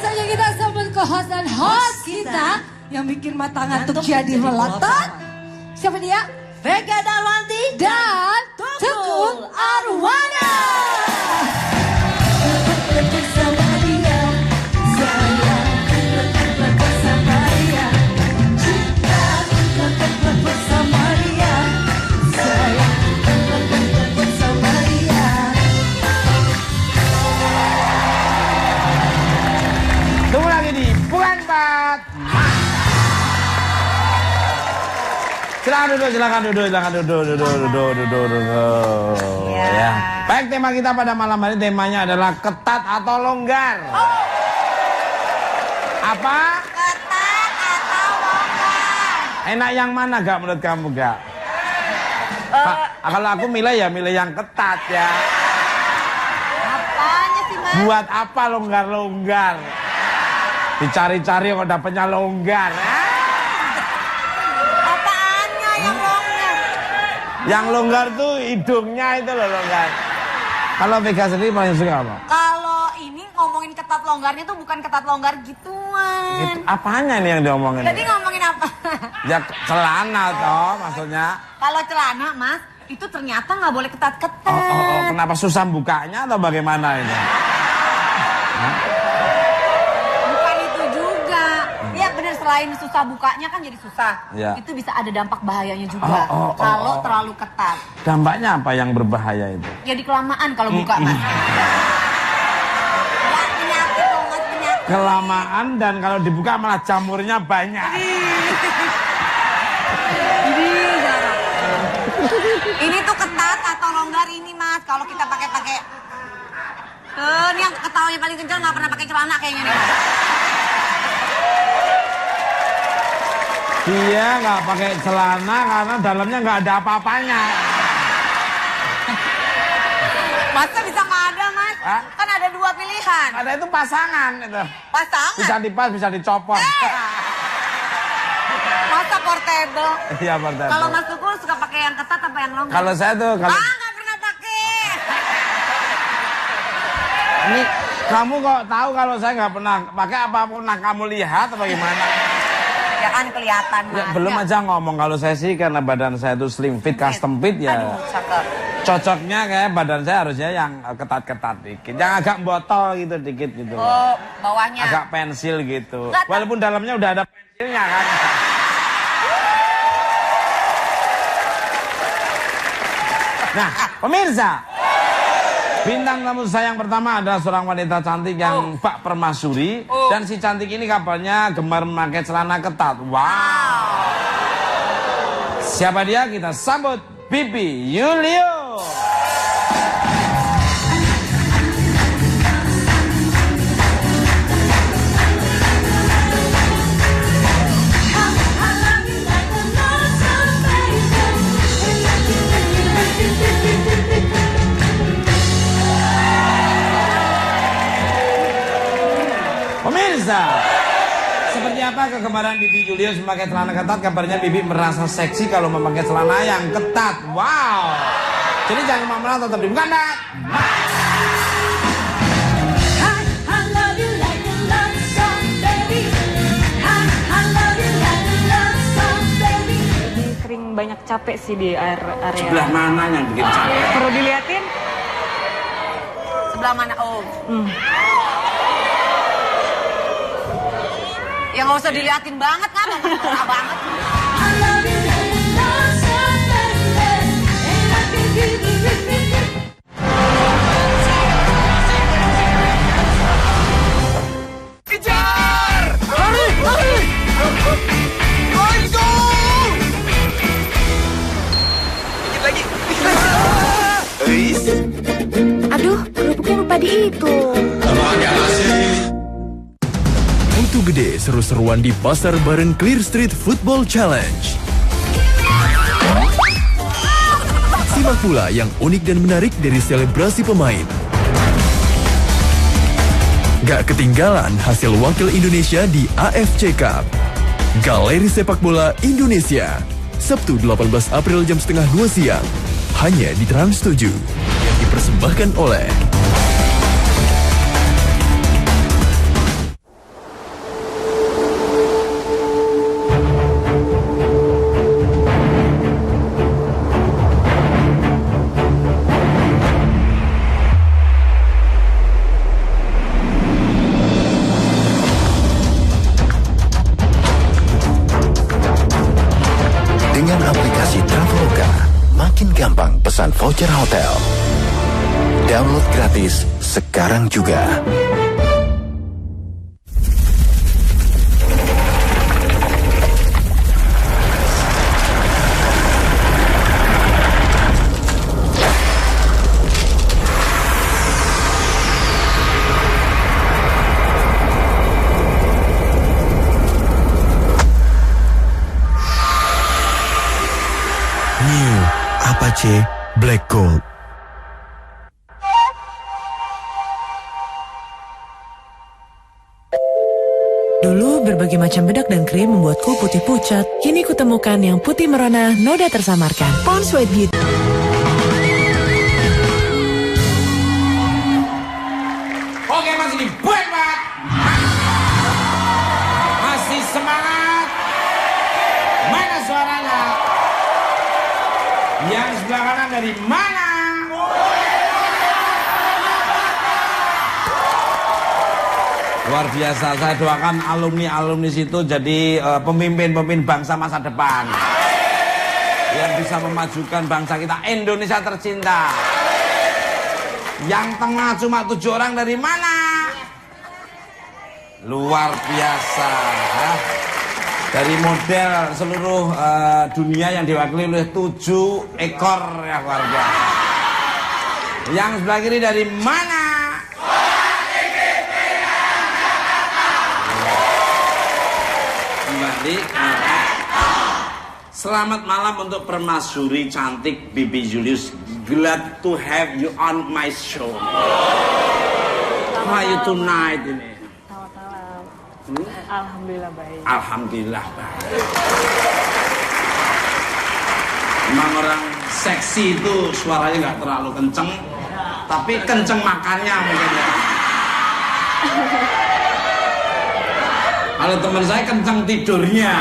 saja kita sambut host kita yang bikin mata ngantuk jadi melotot. Siapa dia? Vega Darwanti dan Tukul Arwana. Tunggu lagi di Bukan Pat. Silakan duduk. Ya. Baik, tema kita pada malam hari temanya adalah ketat atau longgar. Apa? Ketat atau longgar? Enak yang mana gak menurut kamu gak? Kalau aku milih yang ketat ya. Apanya sih, Mas? Buat apa longgar-longgar? Dicari-cari kok dapetnya longgar. Apaannya yang longgar? Yang longgar tuh hidungnya itu loh longgar. Kalau Vega sendiri paling suka apa? Kalau ini ngomongin ketat longgarnya tuh bukan ketat longgar gituan. Itu apanya nih yang diomongin? Jadi ngomongin apa? Ya celana toh maksudnya. Kalau celana, Mas, itu ternyata nggak boleh ketat-ketat. Oh, kenapa susah bukanya atau bagaimana ini? Bukan itu juga. Ya bener, selain susah bukanya kan jadi susah. Ya. Itu bisa ada dampak bahayanya juga kalau terlalu ketat. Dampaknya apa yang berbahaya itu? Ya di kelamaan kalau buka, Mas. Ya penyakit dong, Mas, penyakit. Kelamaan dan kalau dibuka malah jamurnya banyak. Ini tuh ketat atau longgar ini, Mas. Kalau kita pakai ini yang ketawanya paling kencang nggak pernah pakai celana kayaknya nih. Dia nggak pakai celana karena dalamnya nggak ada apa-apanya. Masa bisa nggak ada, Mas? Hah? Kan ada dua pilihan. Ada itu pasangan itu. Pasangan. Bisa dipas, bisa dicopot. Masa portable. Iya portable. Kalau Mas Tukul suka pakai yang ketat apa yang longgar? Kalau saya tuh kalau nggak pernah pakai. ini kamu kok tahu kalau saya nggak pernah pakai apapun kamu lihat atau gimana? Ya kan kelihatan, Mas. Ya, belum aja ngomong kalau saya sih karena badan saya itu slim fit, custom fit ya. Aduh, cakep. Cocoknya kayak badan saya harusnya yang ketat-ketat dikit, yang agak botol gitu dikit gitu. Oh, bawahnya. Agak pensil gitu. Nggak, Walaupun dalamnya udah ada pensilnya kan. Nah, pemirsa, bintang tamu saya yang pertama adalah seorang wanita cantik yang bak permaisuri. Dan si cantik ini kabarnya gemar memakai celana ketat. Wow. Siapa dia? Kita sambut Bibi Yulio. Pemirsa, seperti apa kegemaran Bibi Julius memakai celana ketat? Kabarnya Bibi merasa seksi kalau memakai celana yang ketat. Wow. Jadi jangan kemana-mana, tetap di Bukan Pat. Sering banyak capek sih di area. Sebelah mana yang bikin capek? Perlu diliatin? Sebelah mana? Oh. Ya nggak usah diliatin banget kan, murah banget. Kejar! Lari! Let's go! Dikit lagi. Aduh, kerupuknya lupa dihitung. Auto gede seru-seruan di pasar bareng Clear Street Football Challenge. Simak pula yang unik dan menarik dari selebrasi pemain. Gak ketinggalan hasil wakil Indonesia di AFC Cup. Galeri Sepak Bola Indonesia. Sabtu 18 April jam setengah 2 siang. Hanya di Trans 7. Yang dipersembahkan oleh voucher hotel. Download gratis sekarang juga. New Apache Black Gold. Dulu berbagai macam bedak dan krim membuatku putih pucat. Kini kutemukan yang putih merona, noda tersamarkan. Pond's White Beauty. Oke, masih di Buat Pak. Masih semangat. Mana suaranya? Yang sebelah kanan dari mana? Luar biasa, saya doakan alumni-alumni situ jadi pemimpin-pemimpin bangsa masa depan. Yang bisa memajukan bangsa kita, Indonesia tercinta. Yang tengah cuma 7 orang dari mana? Luar biasa. Dari model seluruh dunia yang diwakili oleh 7 ekor ya keluarga. Yang sebelah kiri dari mana? Kembali. Selamat malam untuk permaisuri cantik Bibi Julius. Glad to have you on my show. How are you tonight ini? Selamat malam. Alhamdulillah baik. Alhamdulillah baik. Emang orang seksi itu suaranya nggak terlalu kenceng, tapi kenceng makannya mungkin ya. Kalau teman saya kenceng tidurnya,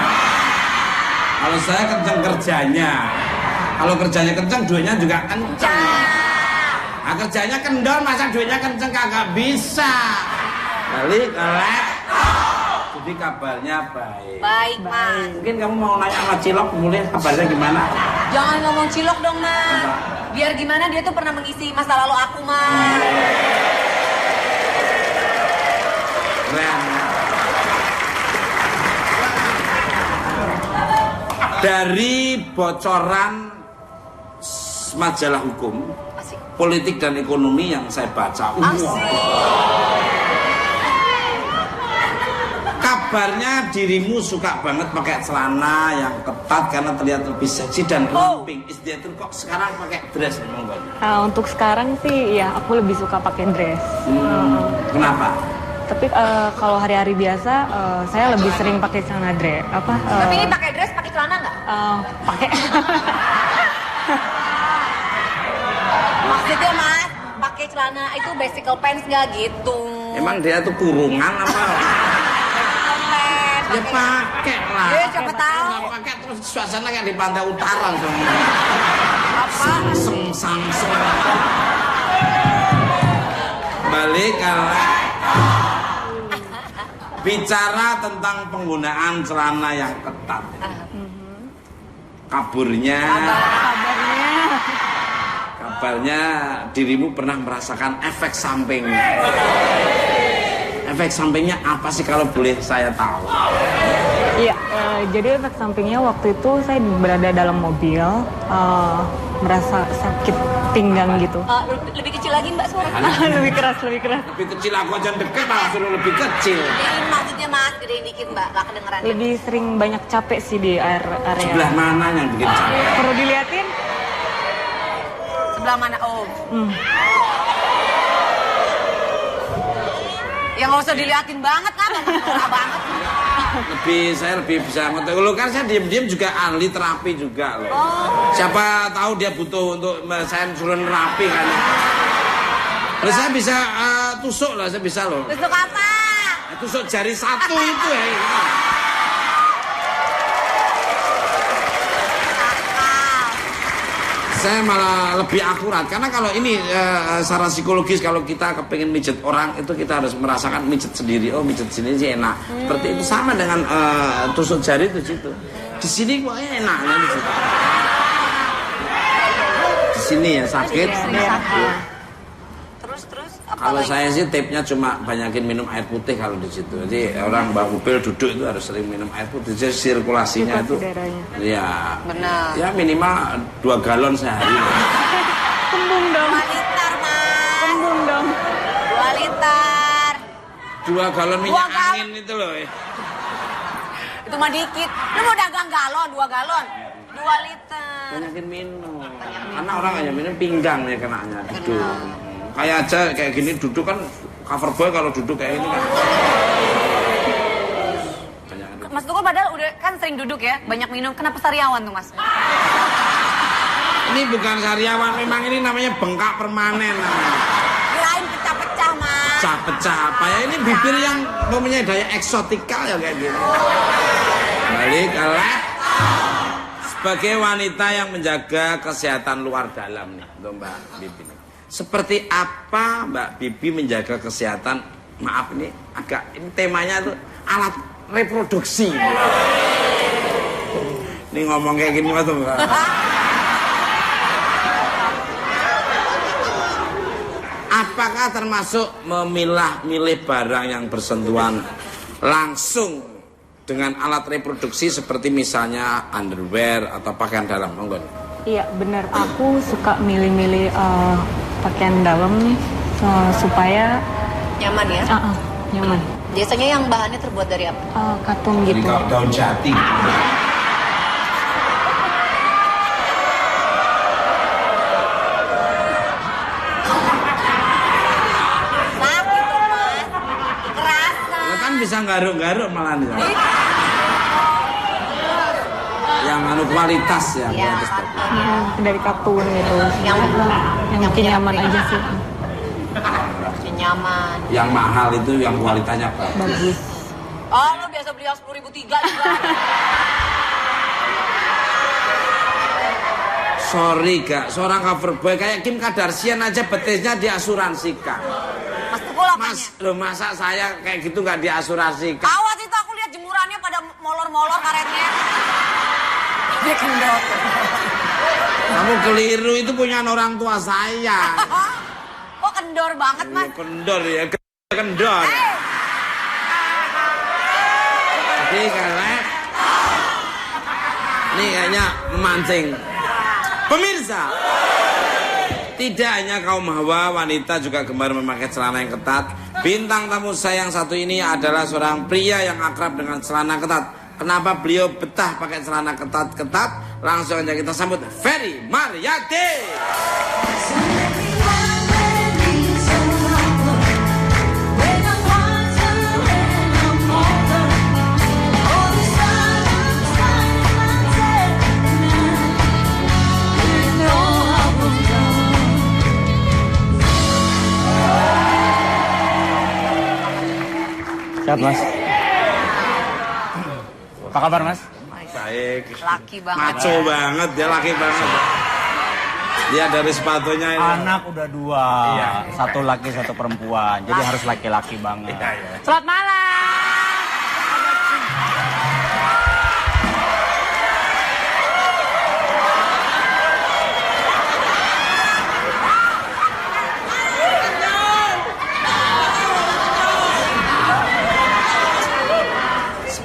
kalau saya kenceng kerjanya. Kalau kerjanya kenceng, duitnya juga kenceng. Nah, kerjanya kendor, masa duitnya kenceng kagak bisa. Balik ke laptop. Jadi kabarnya baik. Baik, Mas. Mungkin kamu mau nanya sama Cilok, boleh kabarnya gimana? Jangan ngomong Cilok dong, Mas. Biar gimana dia tuh pernah mengisi masa lalu aku, Mas. Keren. Dari bocoran majalah hukum, Asik. politik dan ekonomi yang saya baca. Kabarnya dirimu suka banget pakai celana yang ketat karena terlihat lebih seksi dan ramping. Is itu kok sekarang pakai dress emang banyak? Untuk sekarang sih ya aku lebih suka pakai dress. Kenapa? Tapi kalau hari-hari biasa saya lebih sering pakai celana dress. Tapi ini pakai dress, pakai celana nggak? Pakai. Maksudnya, Mas, pakai celana itu basical pants nggak gitu? Emang dia tuh kurungan apa? Ya pakai lah. Ya, siapa tahu. Nggak pakai terus suasana kayak di pantai utara semua. Apa? Sangseng. Balik ke bicara tentang penggunaan celana yang ketat. Kabarnya dirimu pernah merasakan efek sampingnya. Efek sampingnya apa sih kalau boleh saya tahu? Iya, jadi efek sampingnya waktu itu saya berada dalam mobil, merasa sakit pinggang gitu. Lebih kecil lagi, Mbak, suaranya. Lebih keras. Lebih kecil aku aja deket malah suruh lebih kecil. Gedein maksudnya, Mas, gedein dikit, Mbak, nggak kedengeran. Lebih sering banyak capek sih di area. Sebelah mana yang bikin capek? Perlu diliatin? Sebelah mana? Oh. Ya nggak usah diliatin banget, apa? Nggak banget. Saya lebih bisa ngerti. Lo kan saya diam-diam juga ahli terapi juga loh. Siapa tahu dia butuh untuk saya suruh terapi kan. Terus saya bisa tusuk lah, saya bisa loh. Tusuk apa? Tusuk jari satu itu ya. Saya malah lebih akurat karena kalau ini secara psikologis kalau kita kepengen mijet orang itu kita harus merasakan mijet sendiri. Oh, mijet sini sih enak. Seperti itu sama dengan tusuk jari itu situ. Di sini kok enak di situ. Di sini ya sakit. Terus Kalau saya sih tipnya cuma banyakin minum air putih kalau di situ. Jadi orang Mbak Upil duduk itu harus sering minum air putih. Jadi sirkulasinya itu, ya, benar. Ya minimal 2 galon sehari. Kembung dong. 2 liter, Mas. Kembung dong. 2 liter. 2 galon minyak angin itu loh. Itu mah dikit. Lu mau dagang galon, 2 galon. 2 liter. Banyakin minum. Karena orang hanya minum pinggang nih kenanya duduk. Kayak aja kayak gini duduk kan cover boy kalau duduk kayak ini kan. Mas Tukul padahal udah kan sering duduk ya, banyak minum. Kenapa sariawan tuh, Mas? Ini bukan sariawan, memang ini namanya bengkak permanen namanya. Kirain pecah-pecah, Mas. Pecah-pecah apa ya? Ini bibir yang mempunyai daya eksotikal ya kayak gini. Balik ke lab. Sebagai wanita yang menjaga kesehatan luar dalam nih, untuk Mbak Bibi. Seperti apa Mbak Bibi menjaga kesehatan? Maaf ini agak ini temanya tuh alat reproduksi. Ini ngomong kayak gini tuh Mbak. Apakah termasuk memilah-milih barang yang bersentuhan langsung dengan alat reproduksi seperti misalnya underwear atau pakaian dalam? Monggo. Iya benar, aku suka milih-milih pakaian dalam nih supaya Nyaman ya? nyaman. Biasanya yang bahannya terbuat dari apa? Katun gitu. Daun jati. Sakit tuh, Mas. Kerasa. Ya kan bisa garuk-garuk malah nih. Yang kualitas ya, Iya, kualitas bagus. Dari katun gitu. Yang Yang nyaman aja sih. nyaman. Yang mahal itu yang kualitasnya Bagus. Oh, lo biasa beli yang 10.003 juga. Sorry Kak, seorang cover boy kayak Kim Kardashian aja betisnya diasuransikan. Mas Tukul apanya? Mas, loh masa saya kayak gitu nggak diasuransikan? Awas itu aku lihat jemurannya pada molor-molor karetnya. Dia kendor. Kamu keliru, itu punya orang tua saya. Kok kendor banget, Mas? Kendor ya, kendor. Jadi kalian, ini kayaknya memancing. Pemirsa, tidak hanya kaum hawa, wanita juga gemar memakai celana yang ketat. Bintang tamu saya yang satu ini adalah seorang pria yang akrab dengan celana ketat. Kenapa beliau betah pakai celana ketat-ketat? Langsung aja kita sambut Ferry Maryadi. Sehat Mas. Apa kabar Mas? Baik. Laki banget. Maco banget, dia laki banget. Dia dari sepatunya ini. Anak udah 2, iya. 1 laki 1 perempuan, jadi harus laki-laki banget. Iya, iya. Selamat malam.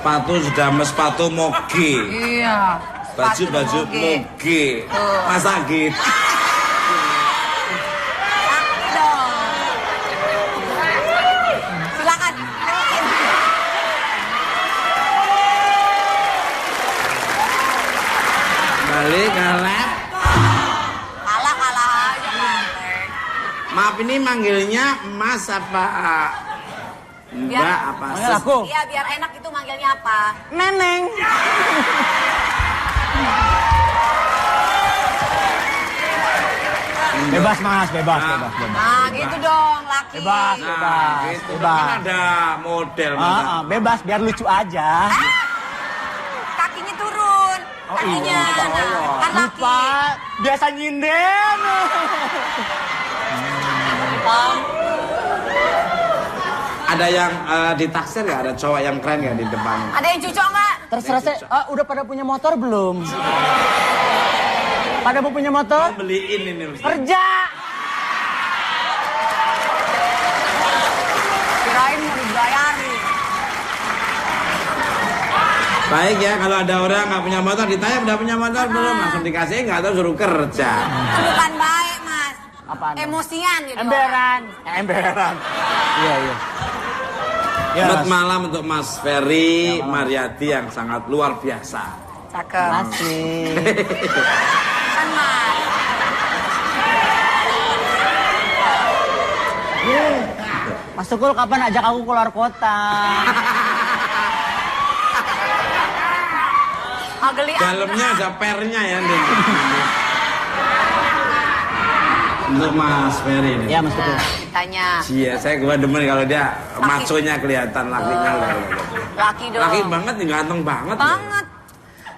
Sepatu sudah sepatu moge. Iya. Baju moge. Masa gitu. Laki dong. Silakan. Balik kalah. Kalah aja, Mas. Maaf ini manggilnya Mas apa Mbak apa? Manggil aku. Iya, biar enak itu manggilnya apa? Neneng. Bebas Mas, bebas. Nah, gitu dong, laki. Bebas. Nah, gitu. Bebas. Kan ada model Mas. Bebas biar lucu aja. Kakinya turun. Kakinya. Kan laki. Lupa, biasa nyinden. Ada yang ditaksir nggak? Ada cowok yang keren nggak di depan? Ada yang cucok nggak? Terserah saya, udah pada punya motor belum? Pada mau punya motor? Beliin ini Ustaz. Kerja. Kirain mau dibayarin. Baik ya, kalau ada orang nggak punya motor ditanya udah punya motor belum, langsung dikasih nggak tahu suruh kerja. Itu bukan baik, Mas. Apaan? Emosian gitu. Emberan. Emberan. Iya. Selamat malam untuk Mas Ferry Mariati yang sangat luar biasa. Cakep. Masih. Kan, Mas. Mas Tukul kapan ajak aku keluar kota? Geli Dalamnya ada pernya ya. Untuk Mas Ferry ini. Iya, Mas Tukul. Ditanya. Iya, gua demen kalau dia maconya kelihatan, lakinya Laki dong. laki banget nih, ganteng banget. Banget.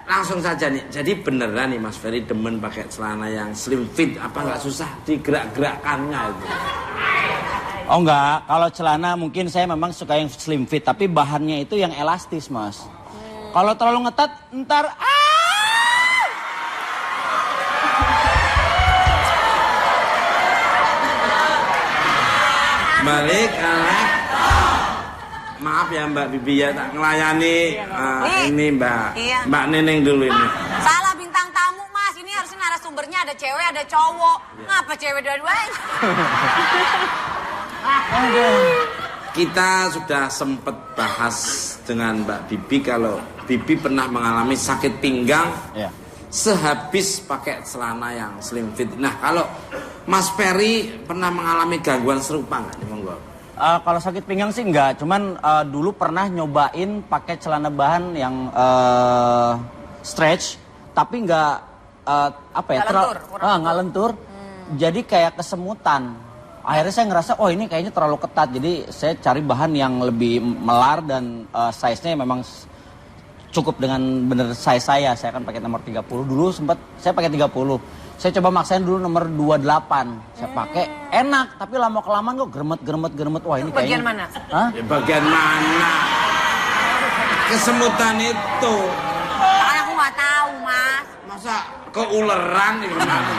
Langsung saja nih, jadi beneran nih Mas Ferry demen pakai celana yang slim fit, apa nggak susah digerak-gerakannya itu? Oh enggak, kalau celana mungkin saya memang suka yang slim fit, tapi bahannya itu yang elastis, Mas. Kalau terlalu ngetat, ntar Balik, maaf ya Mbak Bibi ya, tak ngelayani ini Mbak Iya. Mbak Neneng dulu ini. Salah bintang tamu, Mas. Ini harusnya narasumbernya ada cewek, ada cowok. Ngapa cewek dua-duanya? Kita sudah sempat bahas dengan Mbak Bibi kalau Bibi pernah mengalami sakit pinggang ya. sehabis pakai celana yang slim fit. Nah, kalau Mas Ferry pernah mengalami gangguan serupa nggak nih, monggo? Kalau sakit pinggang sih enggak, cuman dulu pernah nyobain pakai celana bahan yang stretch, tapi enggak nggak lentur, jadi kayak kesemutan. Akhirnya saya ngerasa, oh ini kayaknya terlalu ketat, jadi saya cari bahan yang lebih melar dan size-nya memang cukup dengan bener size saya. Saya kan pakai nomor 30, dulu sempat saya pakai 30. Saya coba maksain dulu nomor 28. Saya pakai enak, tapi lama-kelamaan kok geremet. Wah, ini Bagian kayaknya. mana? Hah? Ya, bagian mana? Kesemutan itu. Karena aku nggak tahu, Mas. Masa keuleran nih gimana?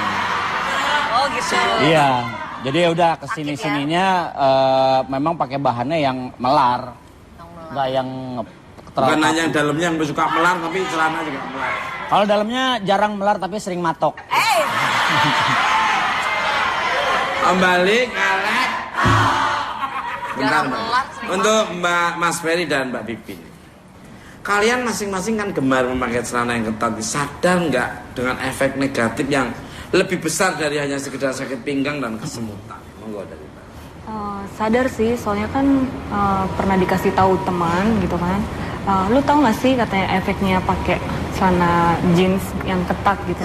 Oh gitu. Iya. Jadi ya udah kesini-sininya memang pakai bahannya yang melar. Nggak yang Bukan hanya yang dalamnya yang suka melar, tapi celana juga melar. Kalau dalamnya jarang melar tapi sering matok. Kembali kalek. Bentar, Jarang Mbak. melar, sering Untuk Mbak Mas Ferry dan Mbak Bibi. Kalian masing-masing kan gemar memakai celana yang ketat. Sadar nggak dengan efek negatif yang lebih besar dari hanya sekedar sakit pinggang dan kesemutan? Monggo dari Mbak. Sadar sih, soalnya kan pernah dikasih tahu teman gitu kan. Lu tahu nggak sih katanya efeknya pakai celana jeans yang ketat gitu.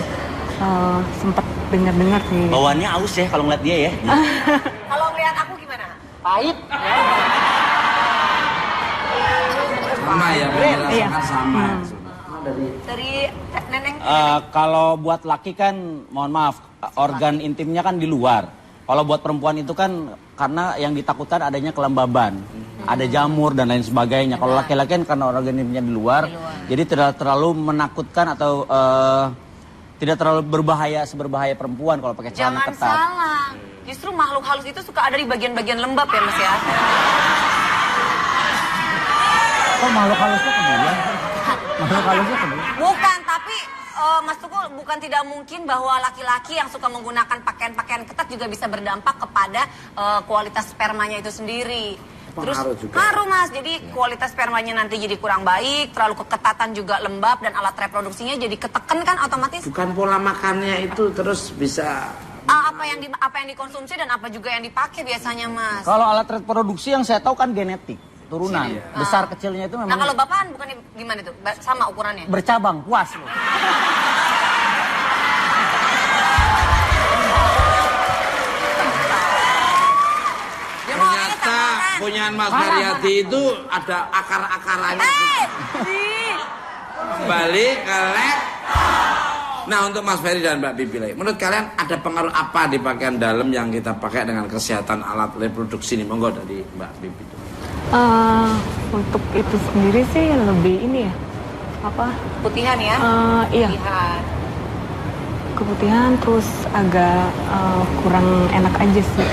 Sempet dengar sih. Bawaannya aus ya kalau ngeliat dia ya. Kalau ngeliat aku gimana? Pahit. Sama ya, penjelasan sama. Dari Neneng. Kalau buat laki kan, mohon maaf, organ intimnya kan di luar. Kalau buat perempuan itu kan karena yang ditakutkan adanya kelembaban, ada jamur dan lain sebagainya. Kalau laki-laki kan karena organ intimnya di luar, jadi tidak terlalu menakutkan atau tidak terlalu berbahaya seberbahaya perempuan kalau pakai celana Jangan ketat. salah. Justru makhluk halus itu suka ada di bagian-bagian lembab ya, Mas ya. Kok makhluk halusnya kemudian? Makhluk halusnya kemudian? Bukan, tapi Mas Tukul, bukan tidak mungkin bahwa laki-laki yang suka menggunakan pakaian-pakaian ketat juga bisa berdampak kepada kualitas spermanya itu sendiri. Terus ngaruh Mas, jadi kualitas spermanya nanti jadi kurang baik, terlalu keketatan juga lembab dan alat reproduksinya jadi ketekan kan otomatis. Bukan pola makannya itu terus bisa Apa yang dikonsumsi dan apa juga yang dipakai biasanya Mas. Kalau alat reproduksi yang saya tahu kan genetik, turunan. Besar kecilnya itu memang Nah kalau bapakan bukan gimana tuh? Sama ukurannya? bercabang, puas loh. ternyata punyaan Mas Mariati itu ada akar-akarannya. Balik ke lab. Nah untuk Mas Ferry dan Mbak Bibi lagi, menurut kalian ada pengaruh apa di pakaian dalam yang kita pakai dengan kesehatan alat reproduksi ini? Monggo dari Mbak Bibi. Untuk itu sendiri sih lebih ini ya, apa? Putihan ya? Iya. Putihan. keputihan, terus agak kurang enak aja sih.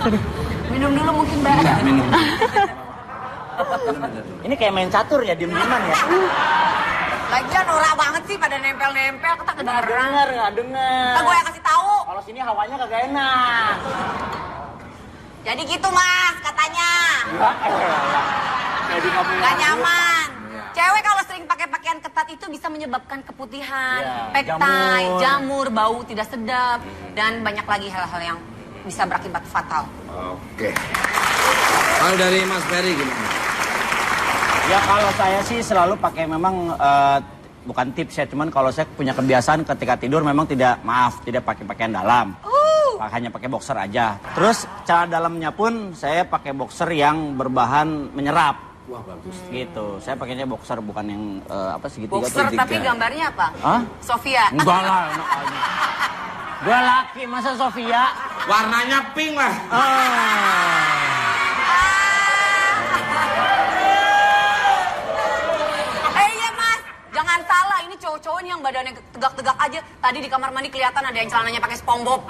Sorry. Minum dulu mungkin Mbak. Minum. Ini kayak main catur ya, diem-dieman ya. Lagian norak banget sih pada nempel-nempel, kita kedengeran. Nggak denger. Kita gue yang kasih tahu. Kalau sini hawanya kagak enak. Jadi gitu Mas, katanya. Jadi kamu Gak nyaman. Cewek kalau sering pakai pakaian ketat itu bisa menyebabkan keputihan, pektai, jamur, bau tidak sedap, dan banyak lagi hal-hal yang bisa berakibat fatal. Oke. Kalau dari Mas Ferry gimana? Ya kalau saya sih selalu pakai memang bukan tips ya, cuman kalau saya punya kebiasaan ketika tidur memang tidak pakai pakaian dalam. Hanya pakai boxer aja. Terus celana dalamnya pun saya pakai boxer yang berbahan menyerap. Wah bagus. Gitu. Saya pakainya boxer bukan yang segitiga. Boxer tapi gambarnya apa? Hah? Sofia. Enggak lah, enak aja. Gua laki, masa Sofia? Warnanya pink lah. Iya Mas, jangan salah, ini cowok-cowok ini yang badannya tegak-tegak aja. Tadi di kamar mandi kelihatan ada yang celananya pakai SpongeBob.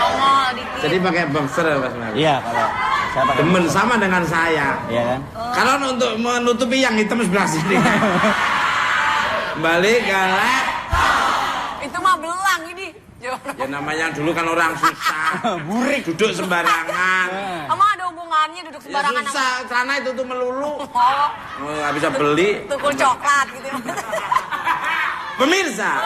Nongol dikit. Jadi pakai boxer ya Mas Ferry? Iya, kalau saya pakai Demen sama dengan saya. Iya kan? Kalau untuk menutupi yang hitam sebelah sini. Kembali ke lab. Itu mah belang ini. Ya namanya dulu kan orang susah. Burik. Duduk sembarangan. Emang ada hubungannya duduk Ya sembarangan susah, celana itu tuh melulu. Oh, Nggak bisa beli. tukul coklat gitu. Pemirsa,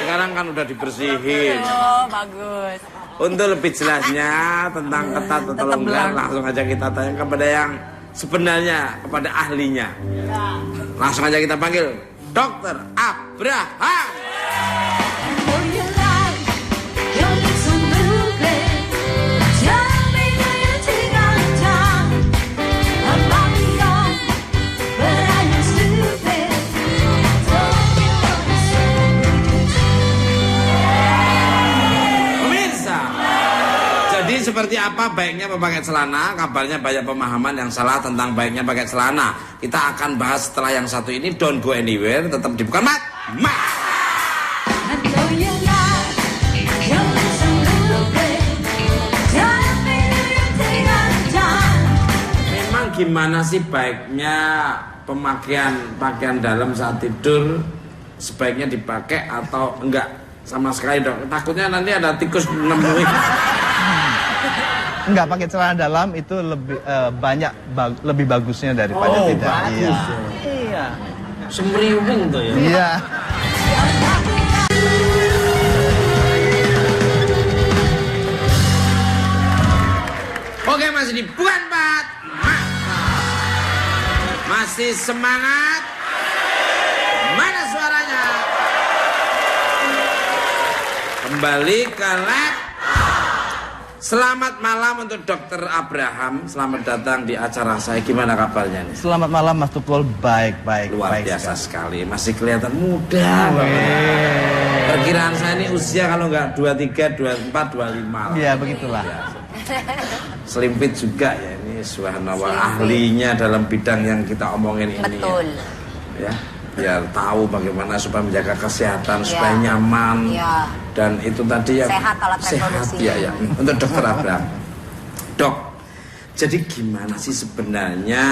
sekarang kan udah dibersihin. Oh, bagus. Untuk lebih jelasnya tentang ketat atau longgar, langsung aja kita tanya kepada yang sebenarnya, kepada ahlinya. Langsung aja kita panggil Dr. Abraham. Jadi seperti apa baiknya memakai celana? Kabarnya banyak pemahaman yang salah tentang baiknya pakai celana. Kita akan bahas setelah yang satu ini. Don't go anywhere, tetap di Bukan Mat. Memang gimana sih baiknya pemakaian pakaian dalam saat tidur? Sebaiknya dipakai atau enggak sama sekali dok? Takutnya nanti ada tikus nemuin. Enggak, pakai celana dalam itu lebih lebih bagusnya daripada tidak. Bagus. Iya. Semriwing tuh ya. Iya. Oke, masih di Bukan Mat. Masih semangat. Mana suaranya? Kembali ke lab. Selamat malam untuk Dr. Abraham. Selamat datang di acara saya. Gimana kabarnya nih? Selamat malam Mas Tukul. Baik. Luar biasa sekali. Masih kelihatan muda. Perkiraan saya ini usia kalau nggak 23, 24, 25. Iya, begitulah. Selimpit juga ya. Ini subhanallah ahlinya dalam bidang yang kita omongin ini. Betul. Ya. Biar tahu bagaimana supaya menjaga kesehatan, supaya nyaman. Ya. Dan itu tadi yang sehat alat reproduksi. Ya. Untuk Dokter Abraham. Dok, jadi gimana sih sebenarnya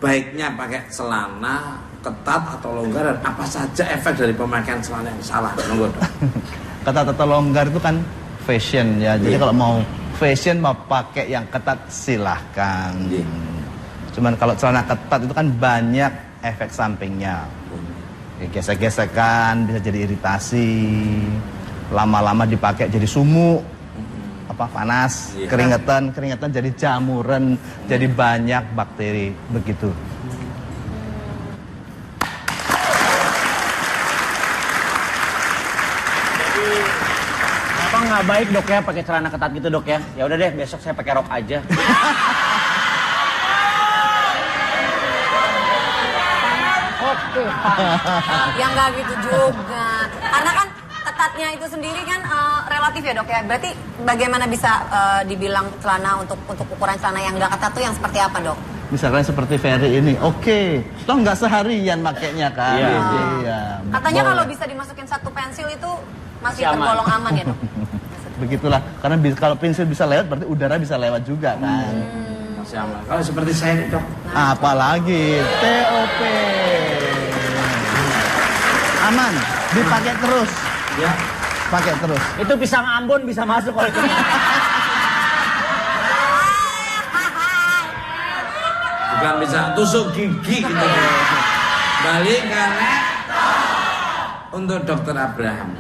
baiknya pakai celana ketat atau longgar, dan apa saja efek dari pemakaian celana yang salah? Monggo, Dok. Ketat atau longgar itu kan fashion ya. Jadi kalau mau fashion mau pakai yang ketat silahkan. Cuman kalau celana ketat itu kan banyak efek sampingnya. Gesek-gesekan, bisa jadi iritasi. Lama-lama dipakai jadi sumuk, panas, keringetan jadi jamuran, jadi banyak bakteri begitu. Apa nggak baik dok ya pakai celana ketat gitu dok ya? Ya udah deh, besok saya pakai rok aja. Yang nggak gitu juga. Karena kan ketatnya itu sendiri kan relatif ya dok ya. Berarti bagaimana bisa dibilang celana untuk ukuran celana yang nggak ketat tuh yang seperti apa dok? Misalkan seperti Ferry ini, oke, toh nggak seharian makainya kan? Iya. Katanya kalau bisa dimasukin satu pensil itu masih tergolong aman ya dok? Begitulah, karena kalau pensil bisa lewat, berarti udara bisa lewat juga kan? Masih aman. Kalau seperti saya nih dok. Apalagi TOP. Aman, dipakai terus. Ya. Pakai terus. Itu pisang Ambon bisa masuk kalau itu. Bukan bisa tusuk gigi gitu. Balik ke untuk Dokter Abraham.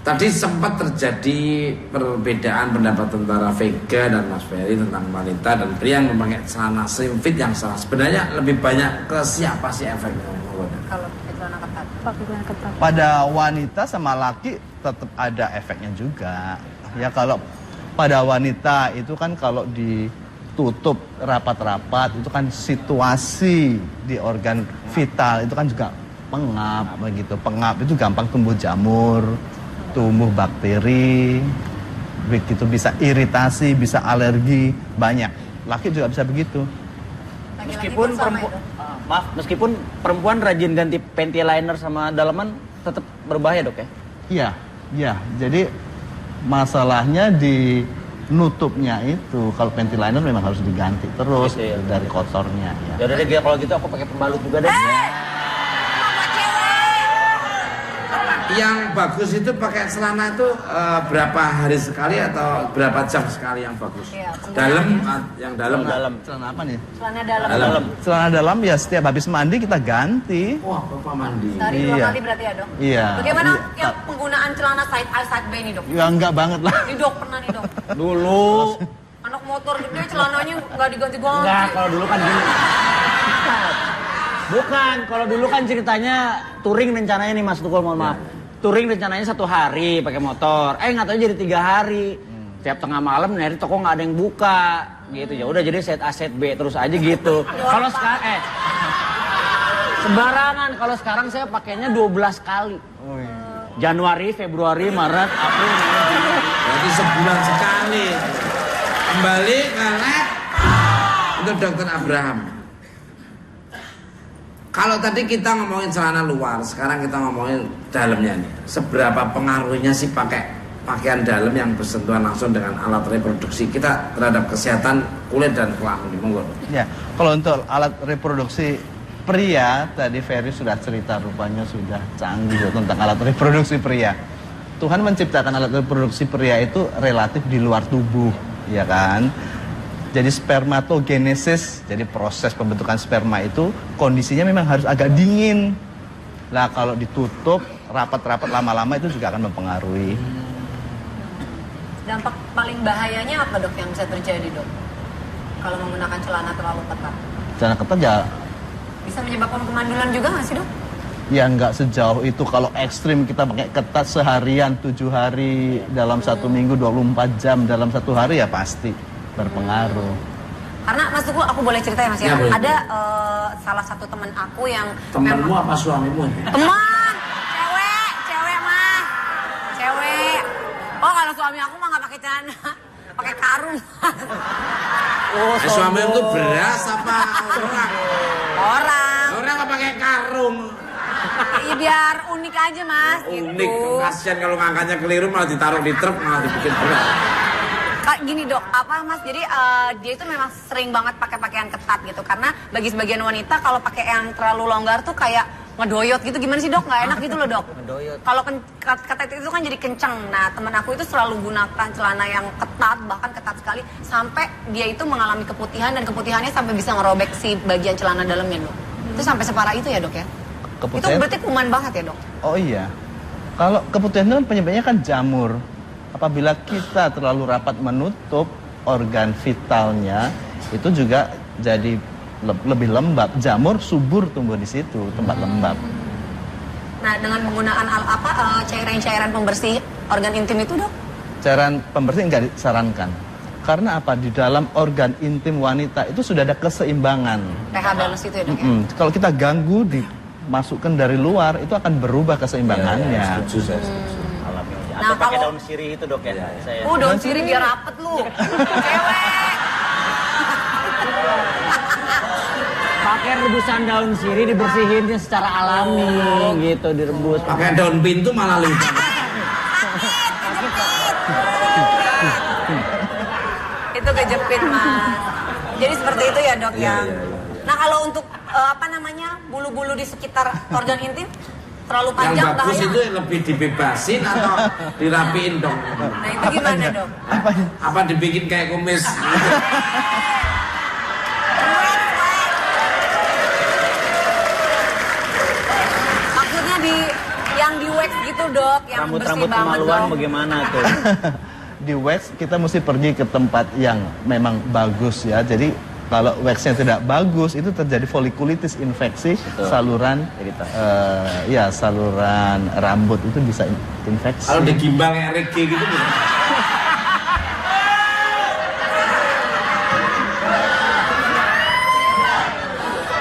Tadi sempat terjadi perbedaan pendapat antara Vega dan Mas Ferry tentang wanita dan pria yang memakai celana slim fit yang salah. Sebenarnya lebih banyak ke siapa sih efeknya? Kalau celana ketat. Pakai celana ketat. Pada wanita sama laki tetap ada efeknya juga. Ya kalau pada wanita itu kan kalau ditutup rapat-rapat itu kan situasi di organ vital itu kan juga pengap begitu. Pengap itu gampang tumbuh jamur, tumbuh bakteri, begitu bisa iritasi, bisa alergi, banyak. Laki juga bisa begitu. Meskipun perempuan rajin ganti panty liner sama daleman tetap berbahaya dok ya? Iya. Jadi masalahnya di nutupnya itu kalau panty liner memang harus diganti terus dari kotornya. Ya udah deh kalau gitu aku pakai pembalut juga deh. Yang bagus itu pakai celana itu berapa hari sekali atau berapa jam sekali yang bagus? Iya, dalam, yang dalam. Celana apa nih? Celana dalam. Celana dalam ya setiap habis mandi kita ganti. Wah, bapak mandi. Sehari 2 kali berarti ya dok? Iya. Bagaimana yang penggunaan celana side A side B nih dok? Ya enggak banget lah. Nih dok, pernah nih dok? Dulu. Anak motor gede celananya nggak diganti-ganti. Enggak, kalau dulu kan gini. Bukan, kalau dulu kan ceritanya touring rencananya nih Mas Tukul, mohon maaf. Touring rencananya 1 hari pakai motor. Nggak tahu jadi 3 hari. Tiap tengah malam nyari toko nggak ada yang buka. Gitu ya udah jadi set A set B terus aja gitu. Kalau sekarang sembarangan. Kalau sekarang saya pakainya 12 kali. Januari, Februari, Maret, April, Mei, Juni. Berarti sebulan sekali. Kembali ke lab untuk Dokter Abraham. Kalau tadi kita ngomongin celana luar, sekarang kita ngomongin dalamnya nih. Seberapa pengaruhnya sih pakai pakaian dalam yang bersentuhan langsung dengan alat reproduksi kita terhadap kesehatan kulit dan kelamin? Monggo. Ya, kalau untuk alat reproduksi pria, tadi Ferry sudah cerita rupanya sudah canggih tentang alat reproduksi pria. Tuhan menciptakan alat reproduksi pria itu relatif di luar tubuh, ya kan? Jadi spermatogenesis, jadi proses pembentukan sperma itu kondisinya memang harus agak dingin. Nah kalau ditutup rapat-rapat lama-lama itu juga akan mempengaruhi. Dampak paling bahayanya apa dok yang bisa terjadi dok? Kalau menggunakan celana terlalu ketat? Celana ketat ya. Bisa menyebabkan kemandulan juga nggak sih dok? Ya nggak sejauh itu. Kalau ekstrim kita pakai ketat seharian 7 hari dalam 1 minggu 24 jam dalam 1 hari ya pasti berpengaruh. Karena Mas Tukul, aku boleh cerita ya Mas ya? Ya, ada salah satu teman aku yang Temenmu apa suamimu? Teman, cewek Mas, cewek. Oh kalau suami aku mah nggak pakai celana, pakai karung. Suami itu beras apa orang? Orang nggak pakai karung. Iya biar unik aja Mas. Unik, gitu. kasihan kalau ngangkatnya keliru malah ditaruh di truk malah dibikin berat. Gini dok, apa Mas? Jadi dia itu memang sering banget pakai pakaian ketat gitu. Karena bagi sebagian wanita kalau pakai yang terlalu longgar tuh kayak ngedoyot gitu. Gimana sih dok? Nggak enak gitu loh dok. Kalau ketat itu kan jadi kenceng. Nah teman aku itu selalu gunakan celana yang ketat, bahkan ketat sekali. Sampai dia itu mengalami keputihan dan keputihannya sampai bisa ngerobek si bagian celana dalamnya dok. Itu sampai separah itu ya dok ya? Itu berarti kuman banget ya dok? Oh iya. Kalau keputihan itu kan penyebabnya kan jamur. Apabila kita terlalu rapat menutup organ vitalnya, itu juga jadi lebih lembab. Jamur subur tumbuh di situ, tempat lembab. Nah, dengan penggunaan cairan-cairan pembersih organ intim itu, dok? Cairan pembersih nggak disarankan. Karena apa? Di dalam organ intim wanita itu sudah ada keseimbangan. pH balance itu ya, dok? Ya? Kalau kita ganggu dimasukkan dari luar, itu akan berubah keseimbangannya. Nah, pakai kalau daun sirih itu dok ya. Saya. daun sirih biar rapet lu. Cewek. Pakai rebusan daun sirih dibersihinnya secara alami gitu, direbus. Pakai daun pintu malah lebih Itu kejepit, Mas. Jadi seperti itu ya, Dok ya. Nah, kalau untuk bulu-bulu di sekitar organ intim terlalu panjang yang bagus bahaya. itu lebih dibebasin atau dirapiin dong? Nah, itu gimana, Dok? Apa dibikin kayak kumis? Maksudnya yang di wax gitu, Dok, yang Rambut-rambut bersih banget, kemaluan Dok. bagaimana tuh? Di wax kita mesti pergi ke tempat yang memang bagus ya. Jadi kalau waxnya tidak bagus itu terjadi folikulitis, infeksi saluran saluran rambut itu bisa infeksi. Kalau digimbal kayak reggae gitu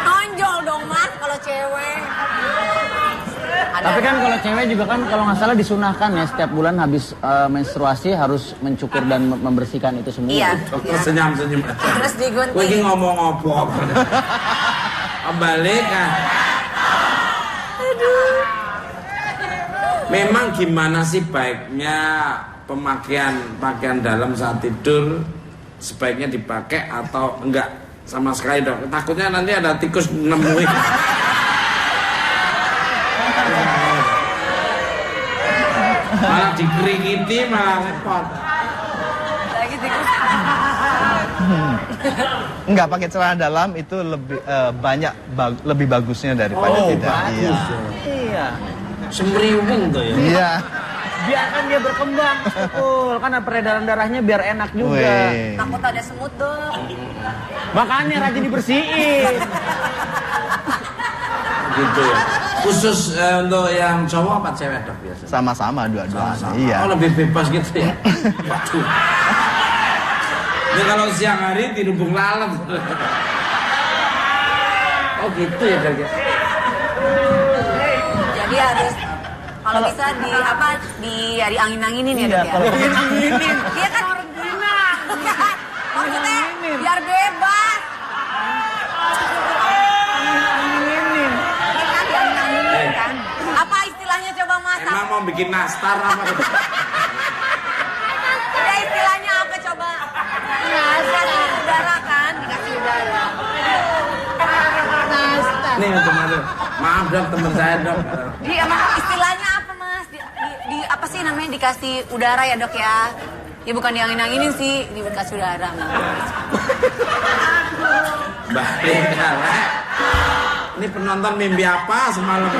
Nonjol dong, Mas, kalau cewek. Tapi kan kalau cewek juga kan kalau nggak salah disunahkan ya setiap bulan habis menstruasi harus mencukur dan membersihkan itu semua. Iya. Senyum-senyum aja. Terus digunting. Gue ini ngomong apa? Balik kan. Memang gimana sih baiknya pakaian dalam saat tidur, sebaiknya dipakai atau enggak sama sekali, Dok? Takutnya nanti ada tikus nemuin. Malah dikeringiti, malah repot. Lagi tikus. Enggak pakai celana dalam itu lebih lebih bagusnya daripada tidak. Bagus. Iya. Semriwing tuh ya. Iya. Biarkan dia berkembang, kan peredaran darahnya biar enak juga. Takut ada semut, Dok. Makanya rajin dibersihin. Gitu ya. Khusus untuk yang cowok apa cewek, Dok, biasa? Sama-sama dua-duanya. Iya. Oh, lebih bebas gitu ya. Waduh. Ini kalau siang hari dirubung lalat. Oh gitu ya, Dok. Jadi harus kalau bisa di angin-anginin ya, Dok ya. Kalau angin-anginin. Dia kan maksudnya biar bebas. Kan? Apa istilahnya coba, Mas? Emang mau bikin nastar apa? Ya istilahnya apa coba? Dikasih udara kan? Dikasih udara. Nih teman-teman, maaf Dok, teman saya Dok. Istilahnya apa, Mas? Di apa sih namanya, dikasih udara ya, Dok ya? Ya bukan diangin-anginin sih, dikasih udara. Balik kalah. Ini penonton mimpi apa semalam?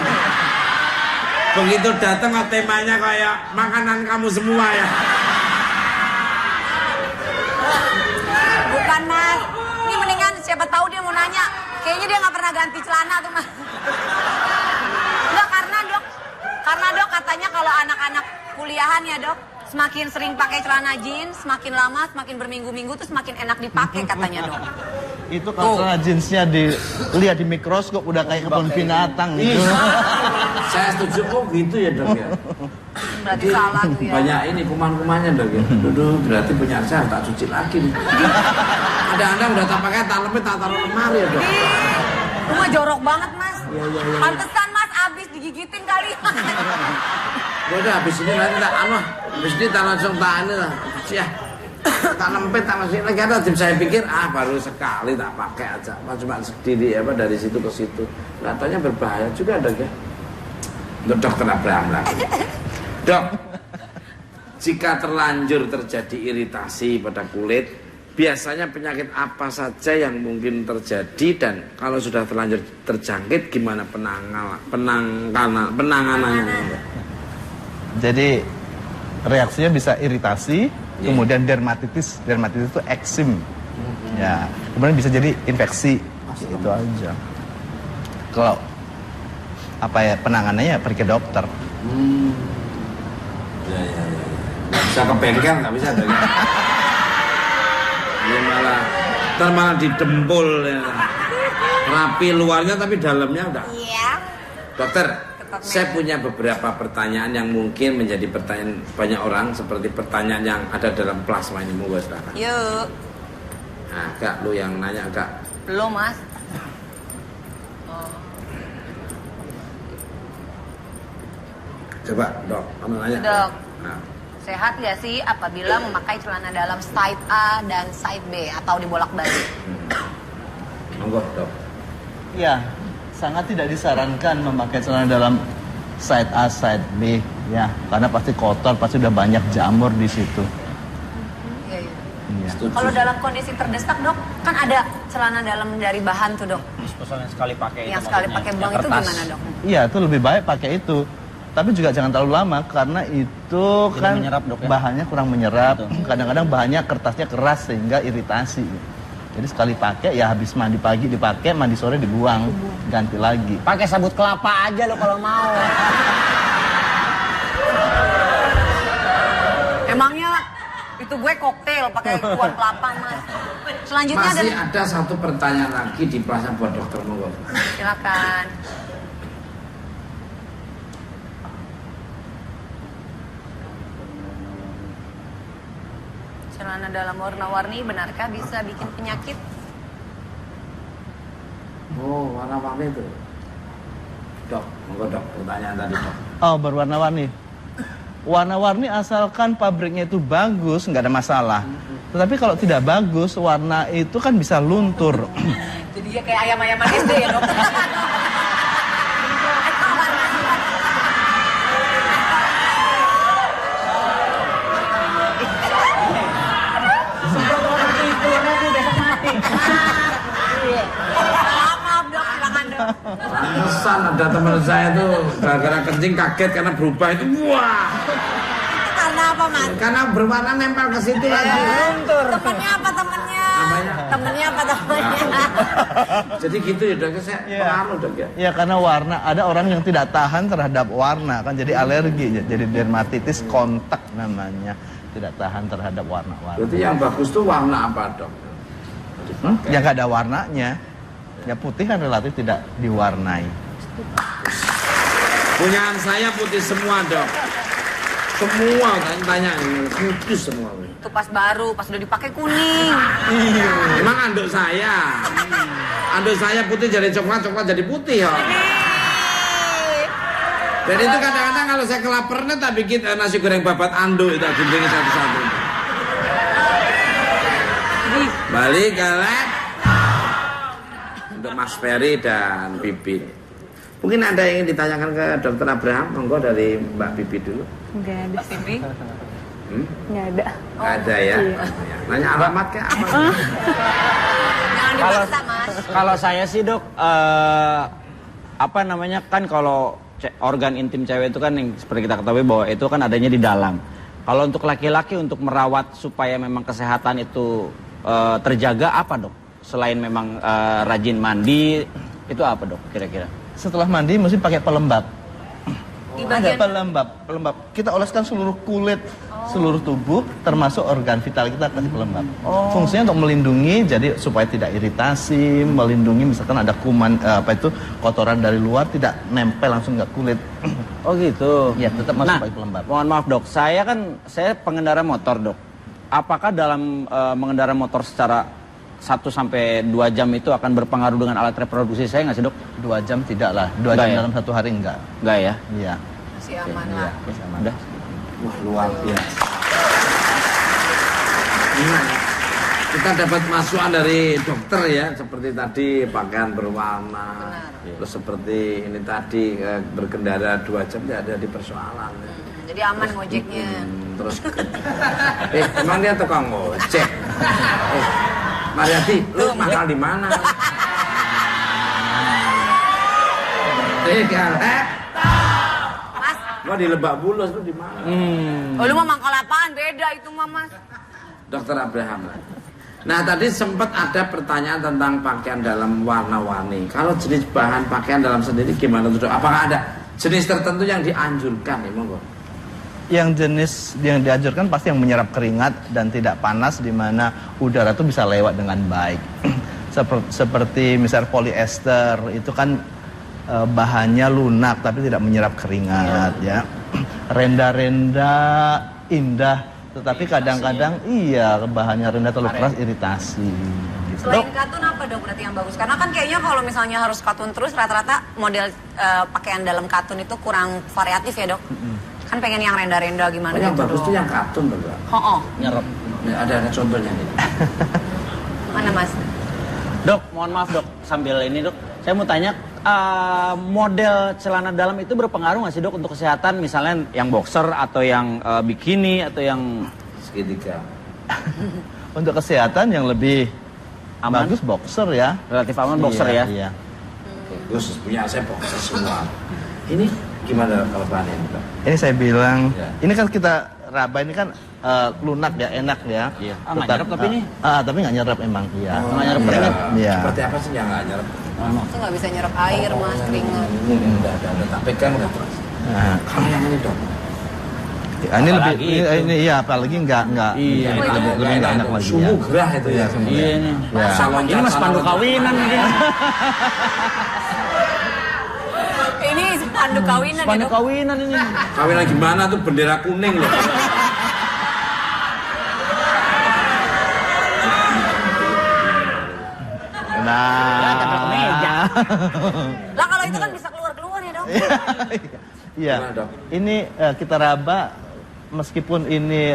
Begitu datang kok temanya kayak makanan kamu semua ya. Bukan, Mas. Ini mendingan siapa tahu dia mau nanya. Kayaknya dia nggak pernah ganti celana tuh, Mas. Enggak, karena Dok katanya kalau anak-anak kuliahan ya, Dok, semakin sering pakai celana jeans, semakin lama, semakin berminggu-minggu tuh semakin enak dipakai katanya, Dok. itu kalau celana jeansnya dilihat di mikroskop udah kayak kebun binatang gitu. Saya setuju, oh gitu ya, Dok ya. Berarti salah tuh ya. Banyak ini kuman-kumannya, Dok ya. Duduk berarti punya saya tak cuci lagi nih. Ada anda udah tak pakai, tak lemit, tak taruh lemari ya, Dok. Itu mah jorok banget, Mas. Iya. Pantesan, Mas, abis digigitin kali. Udah habis ini nanti habis ini tak langsung tak ini lah. Ya. Tak lempet, tak masukin lagi. Ada tim saya pikir, baru sekali tak pakai aja. Cuma sendiri dari situ ke situ. Katanya berbahaya juga, Dok ya. Untuk Dokter Abraham lagi. Dok, jika terlanjur terjadi iritasi pada kulit, biasanya penyakit apa saja yang mungkin terjadi, dan kalau sudah terlanjur terjangkit gimana penanganannya? Jadi reaksinya bisa iritasi, kemudian dermatitis. Dermatitis itu eksim. Ya, kemudian bisa jadi infeksi. Itu aja. Kalau penanganannya pergi ke dokter. Ya. Bisa ke bengkel nggak bisa, Dok? Ini malah didempul ya. Rapi luarnya tapi dalamnya udah. Iya. Dokter, saya punya beberapa pertanyaan yang mungkin menjadi pertanyaan banyak orang, seperti pertanyaan yang ada dalam plasma ini. Mau silakan. Yuk. Nah, Kak, lu yang nanya, Kak. Belum, Mas. Coba dok, kamu nanya. Dok, Nah. sehat nggak sih apabila memakai celana dalam side A dan side B atau dibolak-balik? Monggo dok. Ya, sangat tidak disarankan memakai celana dalam side A, side B, ya, karena pasti kotor, pasti udah banyak jamur di situ. Iya, iya. Iya. Kalau dalam kondisi terdesak dok, kan ada celana dalam dari bahan tuh dok. Disposal yang sekali pakai Yang sekali pakai buang itu gimana dok? Iya, itu lebih baik pakai itu. Tapi juga jangan terlalu lama karena itu Tidak kan menyerap, dok, ya? bahannya kurang menyerap. Betul. Kadang-kadang bahannya kertasnya keras sehingga iritasi. Jadi sekali pakai ya habis mandi pagi dipakai, mandi sore dibuang, ganti lagi. Pakai sabut kelapa aja lo kalau mau. Emangnya itu gue koktail pakai kuah kelapa mas. Selanjutnya Masih ada satu pertanyaan lagi di pasang buat dokter monggo. Silakan. Celana dalam warna-warni benarkah bisa bikin penyakit? Oh, warna-warni itu. Dok, monggo dok, pertanyaan tadi dok. Oh, berwarna-warni. Warna-warni asalkan pabriknya itu bagus, nggak ada masalah. Tetapi kalau tidak bagus, warna itu kan bisa luntur. Jadi ya kayak ayam-ayaman SD ya dok. Maaf dok, silakan dok. Pantesan ada teman saya tuh gara-gara kencing kaget karena berubah itu. Wah. Karena apa mas? Karena berwarna nempel ke situ lagi. Temennya apa temennya? Namanya? Temennya apa temennya? Jadi gitu ya dok, saya pengaruh dok ya. Ya karena warna, ada orang yang tidak tahan terhadap warna kan jadi alergi, jadi dermatitis kontak namanya, tidak tahan terhadap warna-warna. Berarti yang bagus tuh warna apa dok? Ya nggak ada warnanya, ya putih kan relatif tidak diwarnai. Punyaan saya putih semua dok. Semua tanya putih semua. Itu pas baru, pas udah dipakai kuning. Emang anduk saya. Anduk saya putih jadi coklat, coklat jadi putih ya. Dan itu kadang-kadang kalau saya kelaparan tak bikin nasi goreng babat anduk itu guntingin satu-satu. Balik ke lab untuk Mas Ferry dan Bibi. Mungkin ada yang ingin ditanyakan ke Dokter Abraham, monggo dari Mbak Bibi dulu. Nggak ada. Bibi? Nggak ada. Nggak ada ya? Iya. Nanya alamat kayak apa? Jangan dipaksa mas. Kalau saya sih dok, apa namanya kan kalau organ intim cewek itu kan yang seperti kita ketahui bahwa itu kan adanya di dalam. Kalau untuk laki-laki untuk merawat supaya memang kesehatan itu terjaga apa dok? Selain memang rajin mandi, itu apa dok kira-kira? Setelah mandi mesti pakai pelembab. Di Ada bagian pelembab. Kita oleskan seluruh kulit, seluruh tubuh, termasuk organ vital kita kasih pelembab. Fungsinya untuk melindungi, jadi supaya tidak iritasi, melindungi misalkan ada kuman, kotoran dari luar tidak nempel langsung ke kulit. Oh gitu. Ya, tetap masuk Nah, pakai pelembab. mohon maaf dok, saya pengendara motor dok. Apakah dalam mengendara motor secara 1 sampai 2 jam itu akan berpengaruh dengan alat reproduksi saya nggak sih dok? 2 jam tidak lah, 2 jam ya? dalam 1 hari enggak. Enggak ya? Iya. masih aman Iya, lah. masih aman. Udah. Wah luar biasa. Nah, kita dapat masukan dari dokter ya, seperti tadi pakaian berwarna, terus seperti ini tadi berkendara 2 jam tidak ada di persoalan. Jadi aman ngojeknya. Terus, emang dia tukang ngojek? Mariati, lu mahal di mana? Mas, Gua di Lebak Bulus, lu di mana? oh, lu mau mangkal apaan? Beda itu mah mas. Dokter Abraham. Nah tadi sempat ada pertanyaan tentang pakaian dalam warna-warni. Kalau jenis bahan pakaian dalam sendiri gimana tuh dok? Apakah ada jenis tertentu yang dianjurkan nih monggo? Yang jenis yang dianjurkan pasti yang menyerap keringat dan tidak panas, di mana udara itu bisa lewat dengan baik. Seperti misal polyester itu kan bahannya lunak tapi tidak menyerap keringat ya. Renda-renda indah tetapi kadang-kadang iya bahannya rendah terlalu keras iritasi. Selain katun apa dok berarti yang bagus? Karena kan kayaknya kalau misalnya harus katun terus rata-rata model pakaian dalam katun itu kurang variatif ya dok? Kan pengen yang renda-renda gimana Yang gitu bagus tuh dong. yang katun tuh, Mbak. Nyerap. Ya, ada contohnya nih. Mana Mas? Dok, mohon maaf dok, sambil ini dok, saya mau tanya, model celana dalam itu berpengaruh nggak sih dok untuk kesehatan, misalnya yang boxer atau yang bikini atau yang segitiga? Untuk kesehatan yang lebih Aman? bagus boxer ya. Relatif aman boxer ya? Iya. Bagus, punya saya boxer semua. Ini gimana kalau bahannya Mbak? Ini saya bilang, Ya. ini kan kita raba ini kan lunak ya, enak ya. Iya. Nggak nyerap tapi ini? Tapi nggak nyerap emang. Iya. Nggak nyerap keringat? Iya. Seperti apa sih yang nggak nyerap? Itu nggak bisa nyerap air Mas, keringat. Ini udah tapi kan udah terus. Nah, Kalau yang ini dong. ini lebih Apalagi itu. ini iya apalagi nggak Iya. lebih nggak enak lagi ya. Sumur gerah itu ya. Iya ini. Ya. Ini mas pandu kawinan ini. Ini spanduk kawinan ya Pandu dok. kawinan ini. Kawinan gimana tuh bendera kuning loh. Nah. Lah kalau itu kan bisa keluar ya dok. Iya. Gimana, Dok? Ini kita raba meskipun ini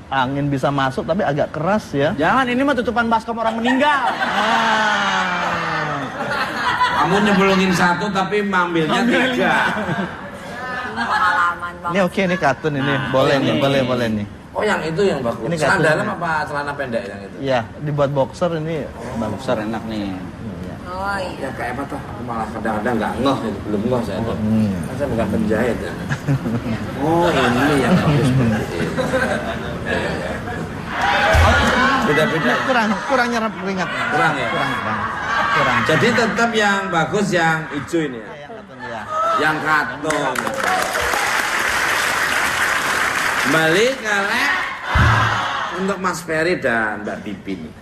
angin bisa masuk tapi agak keras ya. Jangan, ini mah tutupan baskom orang meninggal. Kamu nyebelungin satu tapi mambilnya 3. Pengalaman Ini banget. oke nih katun ini. Boleh nih, boleh nih. Oh yang itu yang bagus. Ini Celana katun. dalam apa celana pendek yang itu? Iya, dibuat boxer ini bagus. Boxer enak nih. Oh iya. Ya kayak apa tuh? Aku malah kadang-kadang nggak ngeh itu, belum ngeh saya tuh. Kan saya bukan penjahit ya. Oh ini yang bagus seperti ini. Beda-beda. Kurang nyerap keringat. Kurang ya? Kurang. Jadi tetap yang bagus yang hijau ini ya? Yang katun ya. Yang katun. Kembali ke lab untuk Mas Ferry dan Mbak Bibi nih.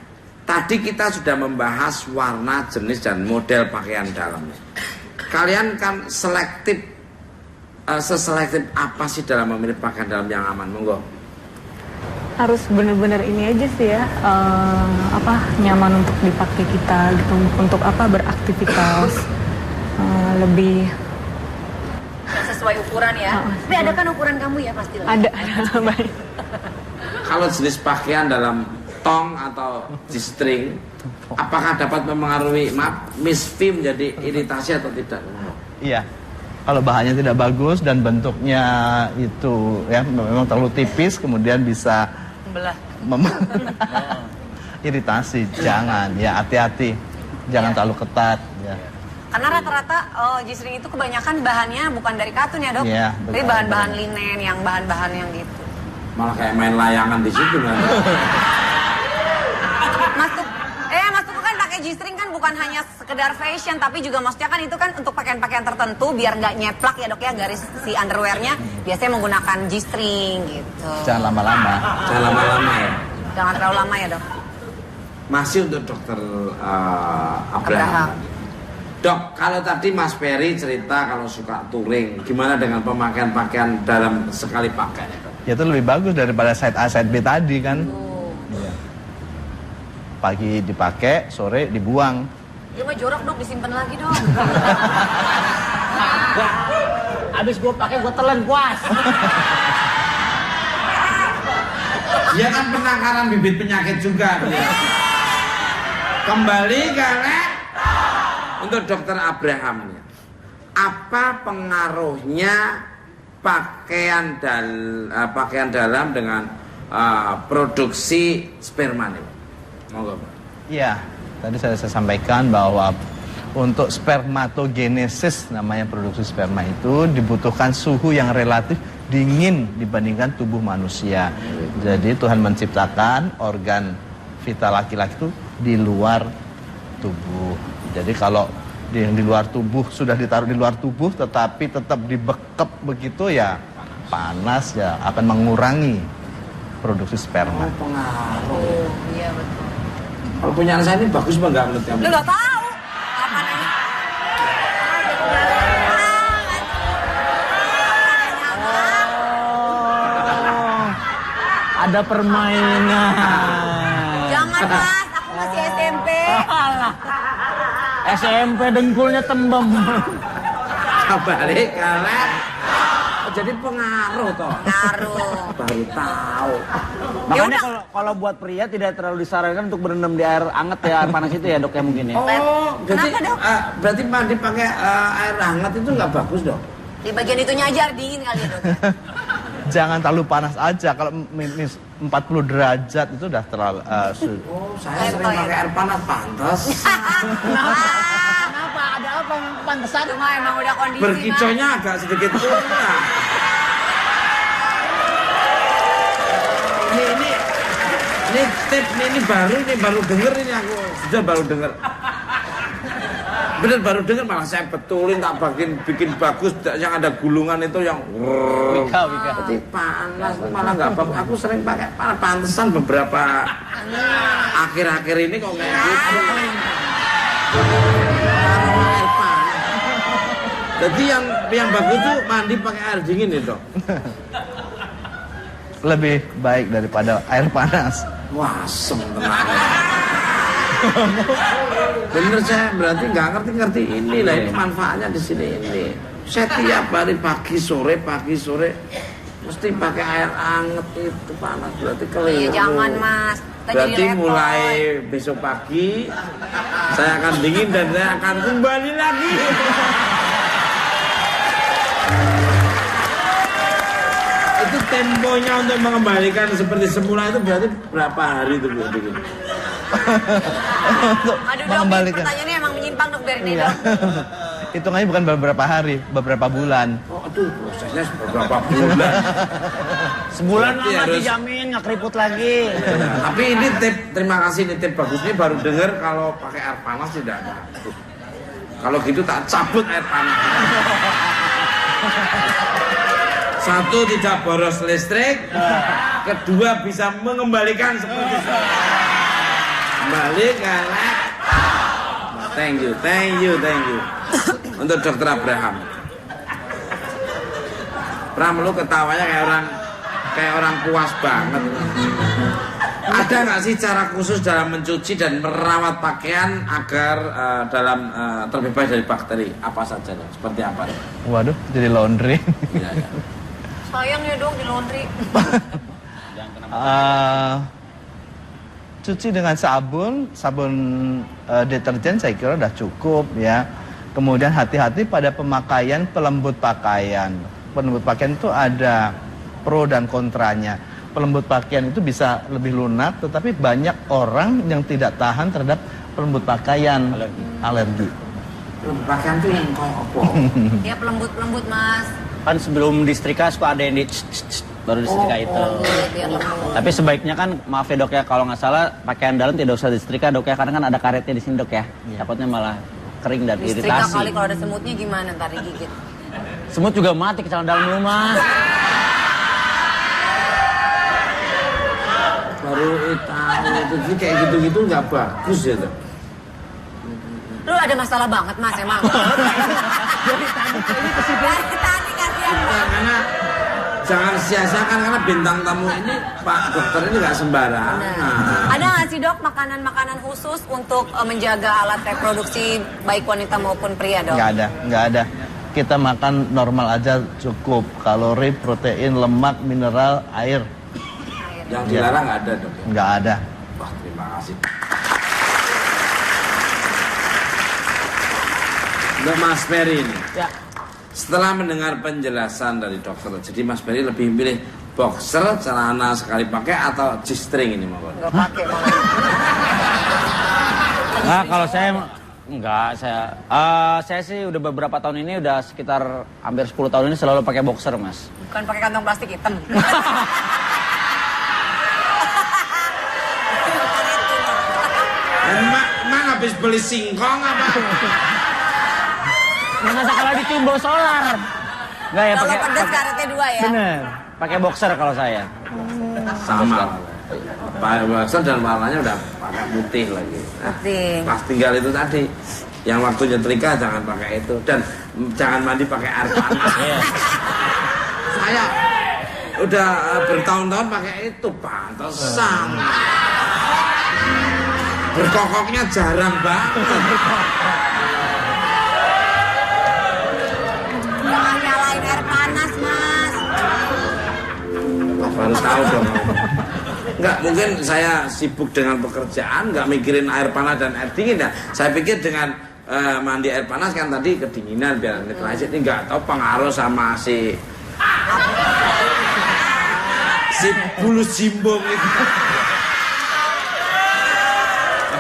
Tadi kita sudah membahas warna, jenis, dan model pakaian dalamnya. Kalian kan selektif, seselektif apa sih dalam memilih pakaian dalam yang aman? Monggo. Harus bener-bener ini aja sih ya, nyaman untuk dipakai kita gitu, untuk beraktivitas lebih Sesuai ukuran ya. Tapi ada kan ukuran kamu ya pasti lah. ada baik. Kalau jenis pakaian dalam tong atau G-string, apakah dapat mempengaruhi Miss Fim menjadi iritasi atau tidak? Iya. Kalau bahannya tidak bagus dan bentuknya itu ya memang terlalu tipis, kemudian bisa iritasi. Jangan, ya hati-hati. Jangan terlalu ketat. Ya. Karena rata-rata G-string itu kebanyakan bahannya bukan dari katun ya dok. Iya, Tapi betul. bahan-bahan linen, yang bahan-bahan yang gitu. Malah kayak main layangan di situ kan? Mas Tuku kan pakai G-string kan bukan hanya sekedar fashion, tapi juga maksudnya kan itu kan untuk pakaian-pakaian tertentu biar nggak nyeplak ya dok ya, garis si underwearnya biasanya menggunakan G-string gitu. Jangan lama-lama. Jangan lama-lama ya. Jangan terlalu lama ya dok. Masih untuk dokter Abraham. Abraham. Dok, kalau tadi Mas Ferry cerita kalau suka touring, gimana dengan pemakaian pakaian dalam sekali pakai? Ya itu lebih bagus daripada side A, side B tadi kan. Iya. Pagi dipakai, sore dibuang. Dia mah jorok dok, disimpan lagi dok. Abis gue pakai gue telan puas. Dia kan penangkaran bibit penyakit juga. Dia. Kembali ke lab untuk dokter Abraham. Apa pengaruhnya pakaian dalam dengan produksi sperma nih? Monggo, Pak. Iya, tadi saya sampaikan bahwa untuk spermatogenesis namanya produksi sperma itu dibutuhkan suhu yang relatif dingin dibandingkan tubuh manusia. Jadi Tuhan menciptakan organ vital laki-laki itu di luar tubuh. Jadi kalau yang di luar tubuh sudah ditaruh di luar tubuh tetapi tetap dibekep begitu ya panas ya akan mengurangi produksi sperma. Pengaruh. Iya betul. Kalau punya anak saya ini bagus apa enggak menurut kamu? Lu nggak tahu. Apa nanya? Ada permainan. Jangan mas, aku masih SMP. SMP dengkulnya tembem. Kembali ke lab jadi pengaruh toh. Pengaruh. Baru tahu. Makanya kalau buat pria tidak terlalu disarankan untuk berendam di air hangat ya, air panas itu ya dok ya mungkin ya. Oh, berarti, Kenapa, Dok? berarti mandi pakai air hangat itu nggak bagus dong? Di bagian itunya aja dingin kali ya, Dok. Jangan terlalu panas aja. Kalau minus 40 derajat itu udah terlalu Oh, saya sering pakai air panas, pantas. Kenapa? Ada apa yang pantesan? Cuma emang udah kondisi. Berkicaunya agak sedikit kurang. Ini tip ini baru denger ini aku sudah baru denger. Bener baru denger malah saya betulin tak bikin bagus yang ada gulungan itu yang Wika. Jadi panas malah nggak bagus. Aku sering pakai pantesan beberapa akhir-akhir ini kok kayak gitu. Air panas. Jadi yang bagus tuh mandi pakai air dingin itu. lebih baik daripada air panas. Wah, tenang. Bener saya berarti nggak ngerti ini lah ini manfaatnya di sini ini. Saya tiap hari pagi sore mesti pakai air anget itu panas berarti keliru. Iya jangan mas. Berarti mulai besok pagi saya akan dingin dan saya akan kembali lagi. Itu temponya untuk mengembalikan seperti semula itu berarti berapa hari itu Bu? Aduh dok, pertanyaannya emang menyimpang dok dari ini dok. Hitungannya bukan beberapa hari, beberapa bulan. Oh, aduh, prosesnya beberapa bulan. Sebulan Berarti lama harus- dijamin nggak keriput lagi. Tapi ini tip, terima kasih ini tip bagus. Ini baru dengar kalau pakai air panas tidak bagus. Kalau gitu tak cabut air panas. Satu, tidak boros listrik. Kedua, bisa mengembalikan seperti kembali ke Thank you. Untuk Dokter Abraham. Pram, lu ketawanya kayak orang puas banget. Ada nggak sih cara khusus dalam mencuci dan merawat pakaian agar terbebas dari bakteri? Apa saja dong? Seperti apa? Waduh, jadi laundry. Ya. Sayang ya dok di laundry. Cuci dengan sabun deterjen saya kira udah cukup ya. Kemudian hati-hati pada pemakaian pelembut pakaian. Pelembut pakaian itu ada pro dan kontranya. Pelembut pakaian itu bisa lebih lunak, tetapi banyak orang yang tidak tahan terhadap pelembut pakaian, alergi. Pelembut pakaian itu yang kayak apa? Dia pelembut mas. Kan sebelum disetrika suka ada yang baru disetrika itu. Biar lembut. Tapi sebaiknya kan maaf ya dok ya, kalau nggak salah pakaian dalam tidak usah disetrika dok ya, karena kan ada karetnya di sini dok ya. Takutnya malah kering dan Disetrika iritasi. kali kalau ada semutnya gimana ntar digigit. Semut juga mati ke celana dalam rumah. Baru tahu itu kayak gitu-gitu nggak bagus ya tuh. Lu ada masalah banget mas emang. Dari tadi kasihan banget. Karena jangan sia-siakan karena bintang tamu ini Pak Dokter ini nggak sembarangan. Ada nggak sih dok makanan-makanan khusus untuk menjaga alat reproduksi baik wanita maupun pria dok? Nggak ada. Kita makan normal aja cukup. Kalori, protein, lemak, mineral, air. Yang dilarang nggak ada dok. Nggak ada. Wah terima kasih. Untuk Mas Ferry ini. Ya. Setelah mendengar penjelasan dari dokter, jadi Mas Ferry lebih memilih boxer, celana sekali pakai atau G-string ini Mas? Nggak pakai malah. Nah kalau saya enggak, saya sih udah beberapa tahun ini udah sekitar hampir 10 tahun ini selalu pakai boxer mas. Bukan pakai kantong plastik hitam. Mak habis beli singkong apa? Mana sekali dicium bau solar. Enggak ya Kalau pakai. pedas karetnya 2 ya. Bener. Pakai boxer kalau saya. Sama. Pakai boxer dan warnanya udah pakai putih lagi. Putih. Pas tinggal itu tadi, yang waktu nyetrika jangan pakai itu dan jangan mandi pakai air panas. Saya udah bertahun-tahun pakai itu, pantesan. Berkokoknya jarang banget. Jangan nyalain air panas mas. Baru tahu dong. Enggak, mungkin saya sibuk dengan pekerjaan, enggak mikirin air panas dan air dingin ya. Saya pikir dengan mandi air panas kan tadi kedinginan biar netralisir. Ini enggak tahu pengaruh sama si bulu jimbong itu.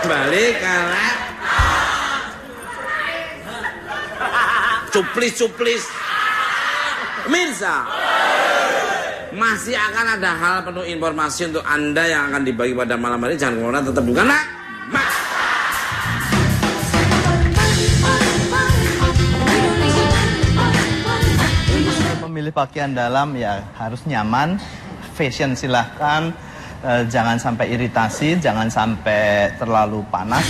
Kembali karena cuplis. Mirza, masih akan ada hal penuh informasi untuk Anda yang akan dibagi pada malam hari. Jangan kemana, tetap bukan nak. Memilih pakaian dalam ya harus nyaman, fashion silahkan, jangan sampai iritasi, jangan sampai terlalu panas.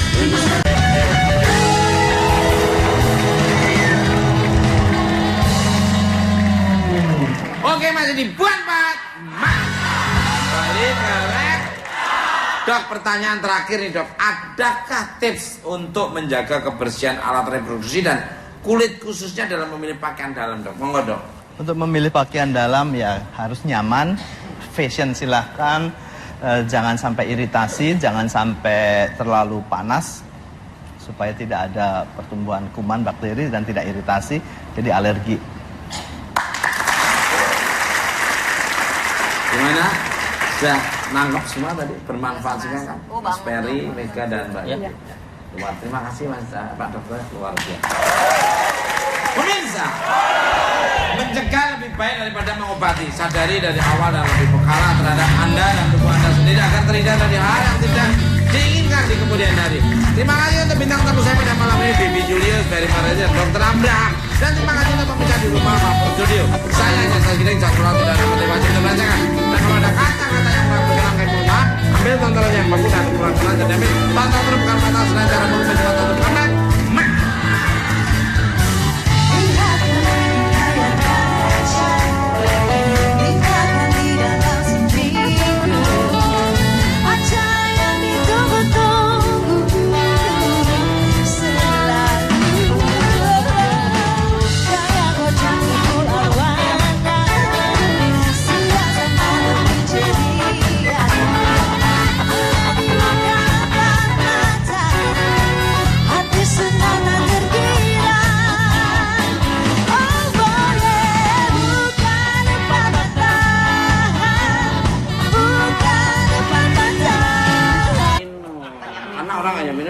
Oke, masih dibuat Pak. Balik balik. Dok, pertanyaan terakhir nih dok, adakah tips untuk menjaga kebersihan alat reproduksi dan kulit khususnya dalam memilih pakaian dalam dok? Monggo dok. Untuk memilih pakaian dalam ya harus nyaman, fashion silahkan, jangan sampai iritasi, jangan sampai terlalu panas, supaya tidak ada pertumbuhan kuman, bakteri dan tidak iritasi, jadi alergi. Gimana? Sudah nangkep semua tadi, bermanfaat semua kan? Mas Peri, Mega dan Mbak. Ya. Luar, terima kasih Mas Pak Dokter, luar biasa. Pemirsa, mencegah lebih baik daripada mengobati. Sadari dari awal dan lebih pekala terhadap Anda dan tubuh Anda sendiri akan terhindar dari hal yang tidak diinginkan di kemudian hari. Terima kasih untuk bintang tamu saya pada malam ini, Bibi Julius, Ferry Mareja, Dr. Abraham. Dan terima kasih untuk pemirsa di rumah Mampur Studio. Saya Jasa Gideng, Jasura tidak ada motivasi untuk belajar. Dan kalau ada kata-kata yang bagus serangkai pulsa, ambil tontonan yang bagus dan kurang belajar. Dan ambil tonton terus bukan kata selain cara mengubah tonton karena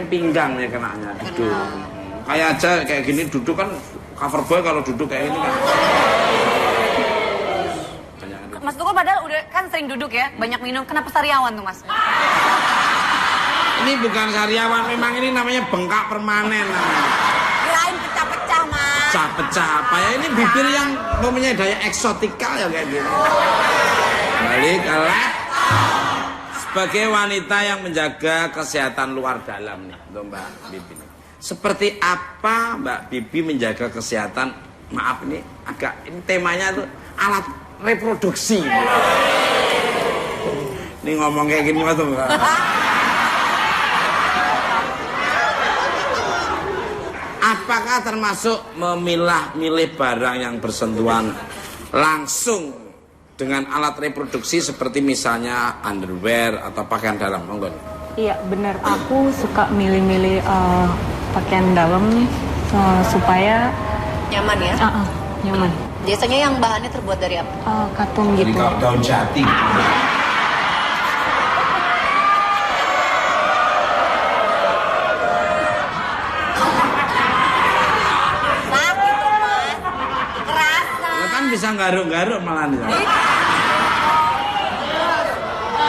pinggang nih kenanya duduk. Kayak aja kayak gini duduk kan cover boy kalau duduk kayak gini kan. Mas Tukul padahal udah kan sering duduk ya, banyak minum. Kenapa sariawan tuh Mas? Ini bukan sariawan, memang ini namanya bengkak permanen namanya. Lain pecah-pecah Mas. Pecah-pecah apa ya? Ini bibir yang mempunyai daya eksotikal ya kayak gini. Balik ke lab. Sebagai wanita yang menjaga kesehatan luar dalam nih, untuk Mbak Bibi. Seperti apa Mbak Bibi menjaga kesehatan? Maaf ini agak ini temanya tuh alat reproduksi. Ini ngomong kayak gini tuh Mbak. Apakah termasuk memilah-milih barang yang bersentuhan langsung dengan alat reproduksi seperti misalnya underwear atau pakaian dalam? Monggo. Iya benar, aku suka milih-milih pakaian dalam nih supaya nyaman ya? Nyaman. Biasanya yang bahannya terbuat dari apa? Katun gitu. Jadi daun jati. Bisa garuk-garuk malah nih.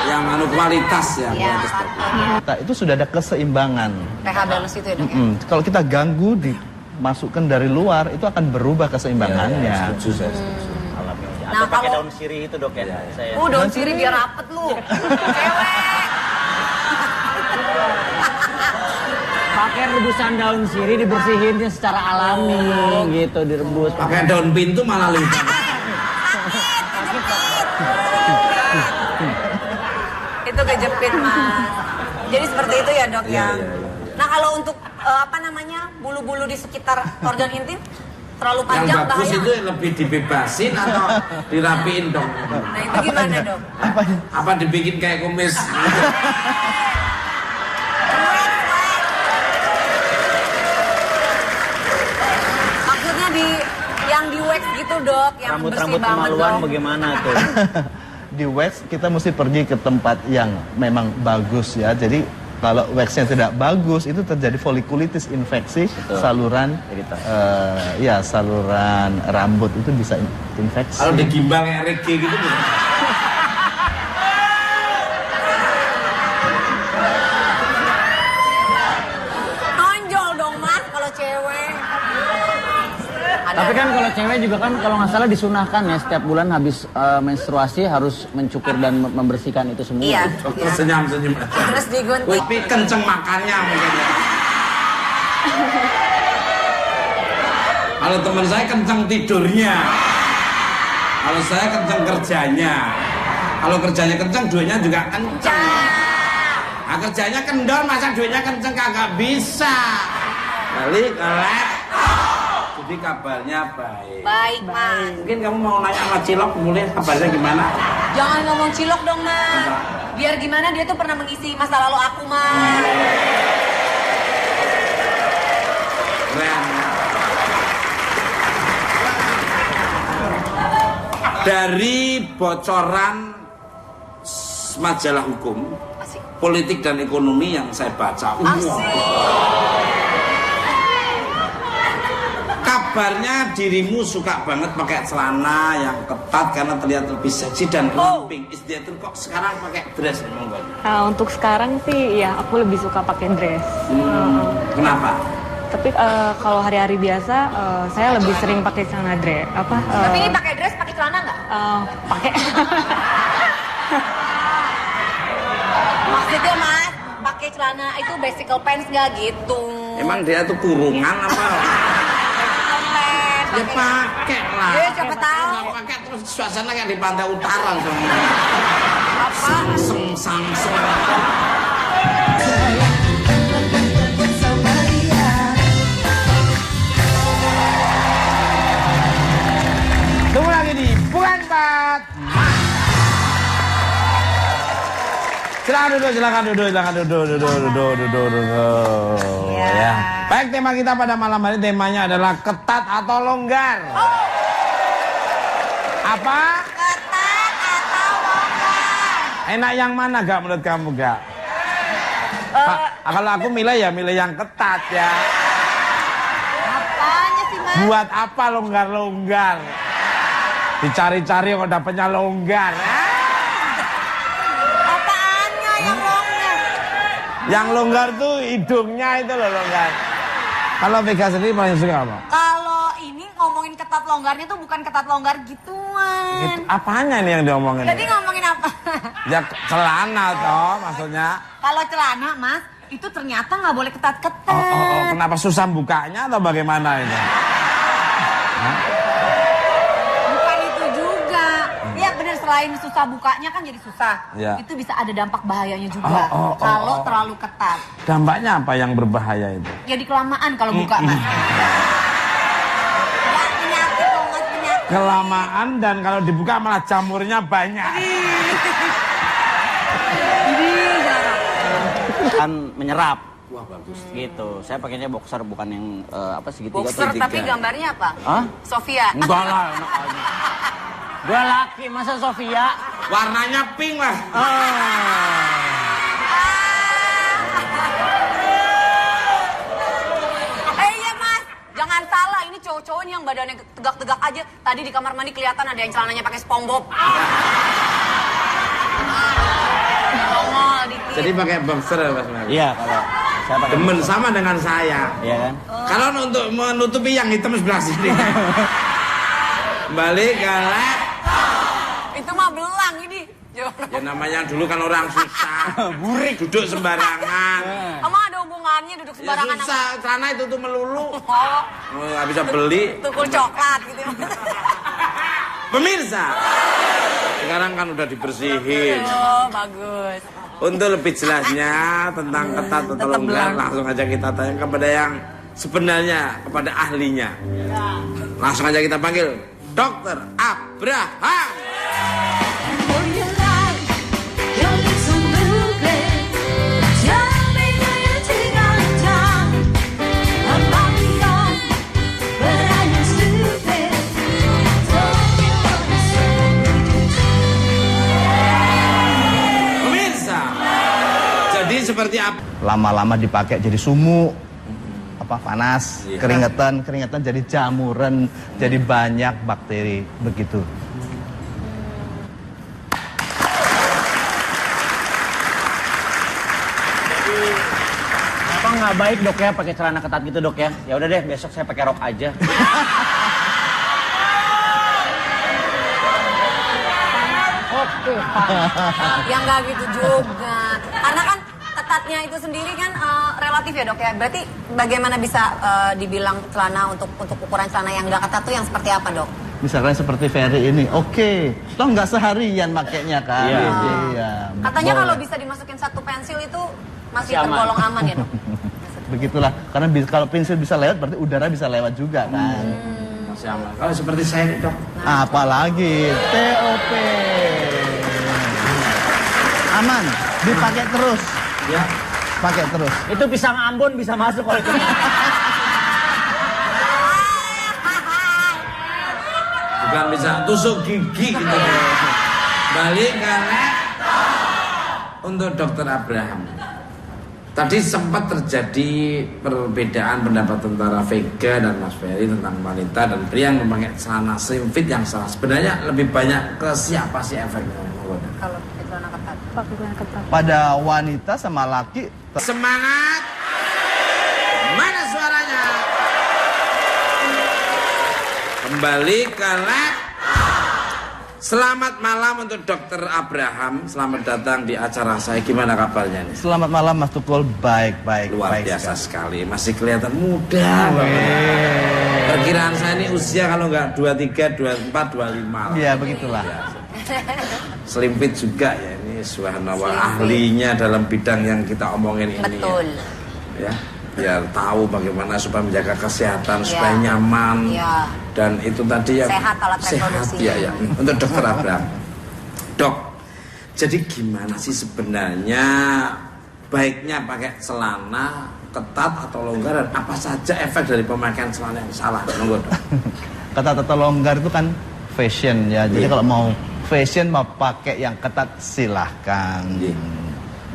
Yang kualitas ya. Nah, itu sudah ada keseimbangan. pH balance itu ya dok ya? Kalau kita ganggu dimasukkan dari luar itu akan berubah keseimbangannya. Setuju saya. Atau pakai daun sirih itu dok ya? Daun sirih biar rapet lu. Cewek. Pakai rebusan daun sirih dibersihinnya secara alami gitu, direbus. Pakai daun pintu malah lebih Itu kejepit Mas. Jadi seperti itu ya dok ya. Nah kalau untuk apa namanya bulu-bulu di sekitar organ intim? terlalu Yang panjang bagus bahaya. itu lebih dibebasin atau dirapiin dong? Nah itu gimana dong? Apa dibikin kayak kumis? Maksudnya yang di wax gitu dok, yang Rambut-rambut bersih banget kemaluan dok. bagaimana tuh? Di wax kita mesti pergi ke tempat yang memang bagus ya. Jadi kalau waxnya tidak bagus itu terjadi folikulitis, infeksi saluran saluran rambut itu bisa infeksi. Kalau digimbal kayak reggae gitu bisa. Nonjol dong mas kalau cewek. Tapi kan kalau cewek juga kan kalau nggak salah disunahkan ya setiap bulan habis menstruasi harus mencukur dan membersihkan itu semua. Iya. Dokter senyum-senyum aja. Terus digunting. Tapi kenceng makannya mungkin ya. Kalau teman saya kenceng tidurnya. Kalau saya kenceng kerjanya. Kalau kerjanya kenceng, duitnya juga kenceng. Nah, kerjanya kendor, masa duitnya kenceng kagak bisa. Balik ke laptop. Jadi kabarnya baik. Baik mas. Mungkin kamu mau nanya sama Cilok, mulai kabarnya gimana? Jangan ngomong Cilok dong mas. Biar gimana dia tuh pernah mengisi masa lalu aku mas. Keren. Dari bocoran majalah hukum, Asik. politik dan ekonomi yang saya baca. Kabarnya dirimu suka banget pakai celana yang ketat karena terlihat lebih seksi dan ramping. Is itu kok sekarang pakai dress monggo? Untuk sekarang sih ya aku lebih suka pakai dress. Kenapa? Tapi kalau hari-hari biasa saya lebih sering pakai celana dress. Tapi ini pakai dress, pakai celana nggak? Pakai. Maksudnya mas, pakai celana itu basical pants nggak gitu? Emang dia tuh kurungan apa? Ya pakai lah. Ya siapa tahu. Nggak pakai terus suasana kayak di pantai utara semua. Apa? Samsung. Tunggu lagi di Bukan Pat. Silakan duduk. Ya. Baik, tema kita pada malam hari temanya adalah ketat atau longgar. Apa? Ketat atau longgar? Enak yang mana gak menurut kamu gak? Kalau aku milih yang ketat ya. Apanya sih mas? Buat apa longgar-longgar? Dicari-cari kok dapetnya longgar. Apaannya yang longgar? Yang longgar tuh hidungnya itu loh longgar. Kalau Vega sendiri paling suka apa? Kalau ini ngomongin ketat longgarnya tuh bukan ketat longgar gituan. Itu apanya nih yang diomongin? Jadi ngomongin apa? Ya celana toh maksudnya. Kalau celana mas, itu ternyata nggak boleh ketat-ketat. Oh, kenapa susah bukanya atau bagaimana itu? Bukan itu juga. Ya benar, selain susah bukanya kan jadi susah. Ya. Itu bisa ada dampak bahayanya juga. Kalau terlalu ketat. Dampaknya apa yang berbahaya itu? Ya di kelamaan kalau buka mas. Ya penyakit dong mas, penyakit. Kelamaan dan kalau dibuka malah jamurnya banyak. Kan menyerap. Wah bagus. Gitu. Saya pakainya boxer bukan yang segitiga Boxer atau tapi gambarnya apa? Hah? Sofia. Enggak lah, enak aja. Gua laki, masa Sofia? Warnanya pink lah. Iya mas, jangan salah, ini cowok-cowok nih yang badannya tegak-tegak aja. Tadi di kamar mandi kelihatan ada yang celananya pakai SpongeBob. Nongol dikit. Jadi pakai boxer ya Mas Mary? Iya, kalau saya pakai Demen sama dengan saya. Iya kan? Kalau untuk menutupi yang hitam sebelah sini. Balik ke lab. Itu mah belang ini. Ya namanya dulu kan orang susah. Burik duduk sembarangan. Emang ada hubungannya duduk Ya sembarangan susah, celana itu tuh melulu. Oh, Nggak bisa beli. tukul coklat gitu. Pemirsa, sekarang kan udah dibersihin. Oh, bagus. Untuk lebih jelasnya tentang ketat atau longgar, langsung aja kita tanya kepada yang sebenarnya, kepada ahlinya. Langsung aja kita panggil Dokter Abraham. Pemirsa, jadi seperti apa? Lama-lama dipakai jadi sumuk, panas, keringetan jadi jamuran, jadi banyak bakteri begitu. Apa nggak baik dok ya pakai celana ketat gitu dok ya? Ya udah deh besok saya pakai rok aja. Oke Pak. Yang nggak gitu juga. Karena kan ketatnya itu sendiri kan relatif ya dok ya. Berarti bagaimana bisa dibilang celana untuk ukuran celana yang nggak ketat tuh yang seperti apa dok? Misalkan seperti Ferry ini, oke. Toh nggak seharian makainya kan? Iya. Katanya kalau bisa dimasukin satu pensil itu masih tergolong aman ya dok? Begitulah, karena kalau pensil bisa lewat berarti udara bisa lewat juga kan. Masih aman. Kalau seperti saya nih dok. Apalagi TOP. Aman, dipakai terus. Ya. Pakai terus. Itu pisang Ambon bisa masuk kalau itu. Bukan bisa tusuk gigi gitu. Balik karena untuk Dokter Abraham. Tadi sempat terjadi perbedaan pendapat antara Vega dan Mas Ferry tentang wanita dan pria yang memakai celana slim fit yang salah. Sebenarnya lebih banyak ke siapa sih efeknya? Kalau celana ketat. Pakai celana ketat. Pada wanita sama laki. Semangat. Mana suaranya? Kembali ke lab. Selamat malam untuk Dokter Abraham. Selamat datang di acara saya. Gimana kabarnya nih? Selamat malam Mas Tukul. Baik. Luar biasa sekali. Masih kelihatan muda. Perkiraan saya ini usia kalau nggak 23, 24, 25. Iya begitulah. Slim fit juga ya. Ini subhanallah ahlinya dalam bidang yang kita omongin ini. Betul. Ya. Biar tahu bagaimana supaya menjaga kesehatan, supaya nyaman, dan itu tadi yang sehat alat reproduksi. Ya. Untuk Dokter Abraham, dok, jadi gimana sih sebenarnya baiknya pakai celana ketat atau longgar dan apa saja efek dari pemakaian celana yang salah? Monggo dok. Ketat atau longgar itu kan fashion ya. Jadi kalau mau fashion mau pakai yang ketat silahkan.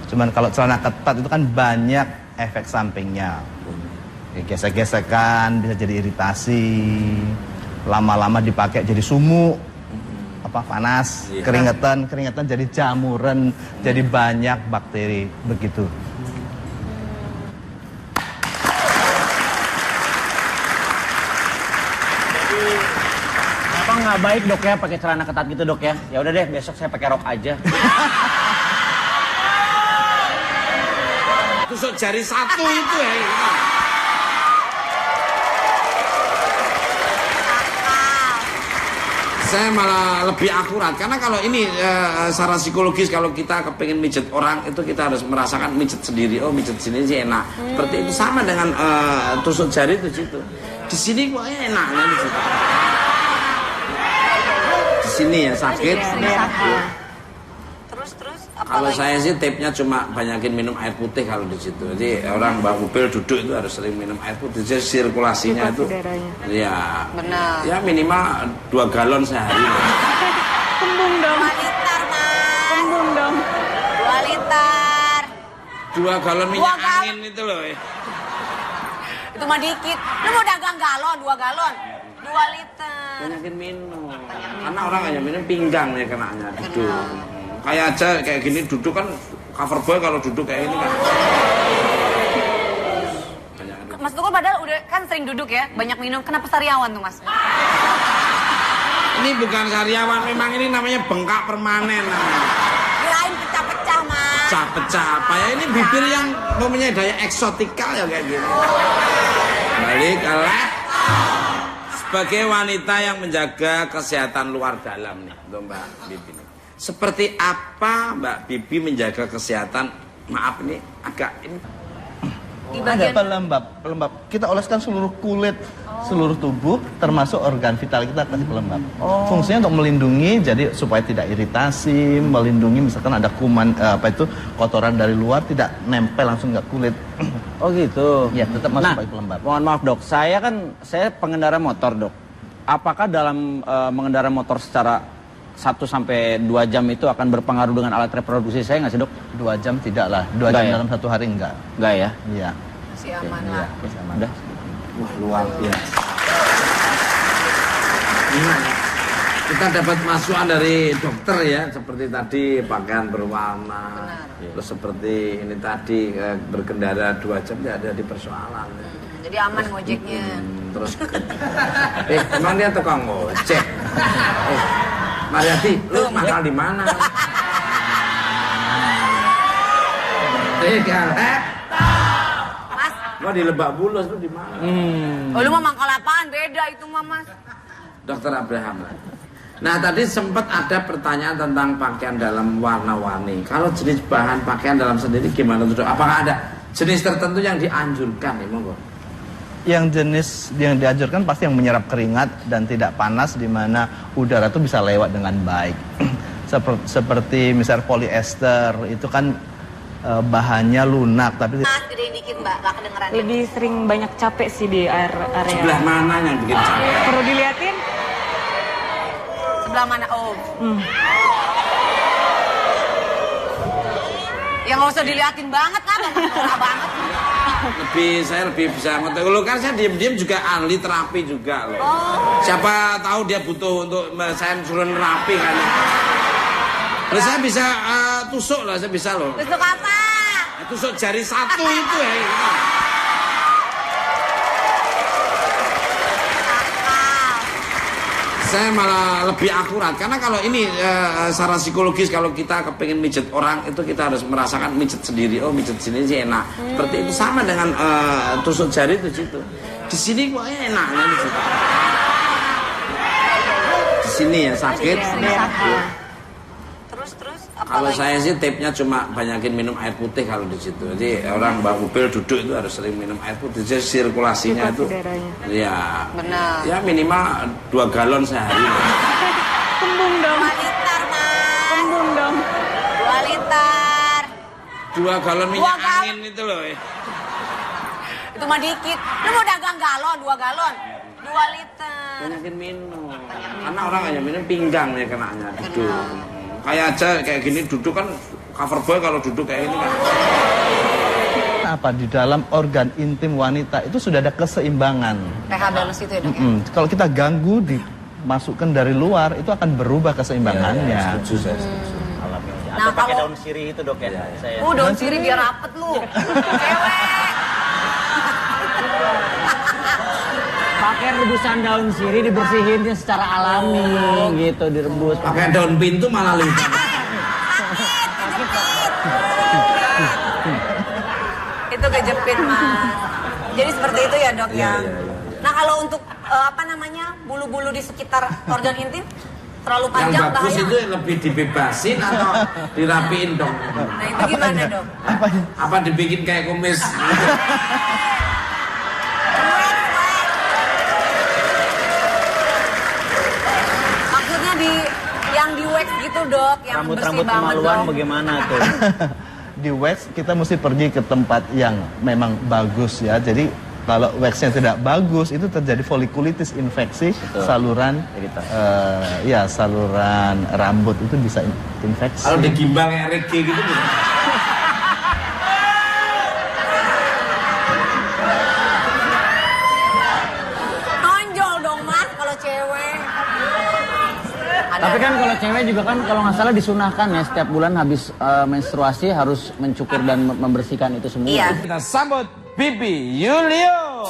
Cuman kalau celana ketat itu kan banyak efek sampingnya, gesek-gesekan, bisa jadi iritasi, lama-lama dipakai jadi sumuk, panas, keringetan jadi jamuran, jadi banyak bakteri begitu. Apa nggak baik dok ya pakai celana ketat gitu dok ya? Ya udah deh besok saya pakai rok aja. Tusuk jari satu itu ya. Saya malah lebih akurat karena kalau ini secara psikologis kalau kita kepingin mijet orang itu kita harus merasakan mijet sendiri. Oh mijet sini sih enak. Seperti itu sama dengan tusuk jari itu situ. Di sini kok enaknya di situ. Di sini ya sakit. Kalau saya sih tipnya cuma banyakin minum air putih kalau di situ. Jadi orang Mbak Mobil duduk itu harus sering minum air putih. Jadi sirkulasinya itu, ya, benar. Ya minimal 2 galon sehari. Kembung dong. 2 liter mas. Kembung dong. 2 liter. 2 galon minyak angin itu loh. Itu mah dikit. Lu mau dagang galon, 2 galon. 2 liter. Banyakin minum. Karena orang hanya minum pinggang ya kenanya duduk. Kayak aja kayak gini duduk kan cover boy kalau duduk kayak ini kan. Mas Tukul padahal udah kan sering duduk ya, banyak minum. Kenapa sariawan tuh mas? Ini bukan sariawan, memang ini namanya bengkak permanen namanya. Kirain pecah-pecah mas. Pecah-pecah apa ya? Ini bibir yang mempunyai daya eksotikal ya kayak gini. Balik ke lab. Sebagai wanita yang menjaga kesehatan luar dalam nih, untuk Mbak Bibi nih. Seperti apa Mbak Bibi menjaga kesehatan? Maaf ini agak ini. Di Ada bagian pelembab. Kita oleskan seluruh kulit, seluruh tubuh, termasuk organ vital kita kasih pelembab. Fungsinya untuk melindungi, jadi supaya tidak iritasi, melindungi misalkan ada kuman, kotoran dari luar tidak nempel langsung ke kulit. Oh gitu. Ya, tetap masuk Nah, pakai pelembab. mohon maaf dok, saya pengendara motor dok. Apakah dalam mengendara motor secara 1 sampai 2 jam itu akan berpengaruh dengan alat reproduksi saya nggak sih dok? 2 jam tidak lah, 2 jam ya? dalam 1 hari enggak. Enggak ya? Iya. masih aman lah. Udah. Wah, luar biasa. Kita dapat masukan dari dokter ya, seperti tadi pakaian berwarna, terus seperti ini tadi berkendara 2 jam tidak ada di persoalan. Jadi aman ngojeknya. Terus, emang dia tukang ngojek? Mariati, lu mangkal di mana? Mas, Gua di Lebak Bulus, lu di mana? oh, lu mau mangkal apaan? Beda itu mah mas. Dokter Abraham. Nah tadi sempat ada pertanyaan tentang pakaian dalam warna-warni. Kalau jenis bahan pakaian dalam sendiri gimana tuh dok? Apakah ada jenis tertentu yang dianjurkan nih monggo? Yang jenis yang dianjurkan pasti yang menyerap keringat dan tidak panas, di mana udara itu bisa lewat dengan baik. Seperti misal polyester itu kan bahannya lunak, tapi Mas, gedein dikit mbak, gak kedengeran. Lebih sering banyak capek sih di area. Sebelah mana yang bikin capek? Perlu diliatin? Sebelah mana? Oh. Ya nggak usah diliatin banget kan, nggak banget. Saya lebih bisa ngerti. Kan saya diem-diem juga ahli terapi juga loh. Siapa tahu dia butuh untuk saya suruh terapi kan. Lalu saya bisa tusuk lah, saya bisa loh. Tusuk apa? Tusuk jari satu itu ya. Saya malah lebih akurat karena kalau ini secara psikologis kalau kita kepingin mijet orang itu kita harus merasakan mijet sendiri. Oh mijet sini sih enak. Seperti itu sama dengan tusuk jari itu situ. Di sini kok enaknya di situ. Di sini ya sakit. Terus Kalau saya sih tipsnya cuma banyakin minum air putih kalau di situ. Jadi orang Mbak Mobil duduk itu harus sering minum air putih. Jadi sirkulasinya itu, ya, benar. Ya minimal 2 galon sehari. Kembung dong. 2 liter mas. Kembung dong. 2 liter. 2 galon minyak angin itu loh. Itu mah dikit. Lu mau dagang galon, 2 galon. 2 liter. Banyakin minum. Karena orang hanya minum pinggang ya kenanya duduk. Kayak aja kayak gini duduk kan cover boy kalau duduk kayak ini kan. apa di dalam organ intim wanita itu sudah ada keseimbangan. pH balance itu ya dok ya? Kalau kita ganggu dimasukkan dari luar itu akan berubah keseimbangannya. Setuju saya. Setuju. Nah, Atau pakai kalau- daun sirih itu dok ya? Saya. Daun sirih biar rapet lu. Cewek. Pakai rebusan daun sirih dibersihinnya secara alami gitu, direbus. Pakai daun pintu malah lebih bagus. Itu kejepit mas. Jadi seperti itu ya dok ya. Nah kalau untuk bulu-bulu di sekitar organ intim terlalu Yang panjang bagus bahaya. itu lebih dibebasin atau dirapiin dong? Nah itu gimana dok? Apa dibikin kayak kumis? Maksudnya yang di wax gitu dok, yang Rambut-rambut bersih banget kemaluan dok. bagaimana tuh? Di wax kita mesti pergi ke tempat yang memang bagus ya. Jadi kalau waxnya tidak bagus itu terjadi folikulitis, infeksi saluran saluran rambut itu bisa infeksi. Kalau digimbal kayak reggae gitu bisa. Nonjol dong mas kalau cewek. Tapi kan kalau cewek juga kan kalau nggak salah disunahkan ya setiap bulan habis menstruasi harus mencukur dan membersihkan itu semua. Iya. Kita sambut Bibi Yulio.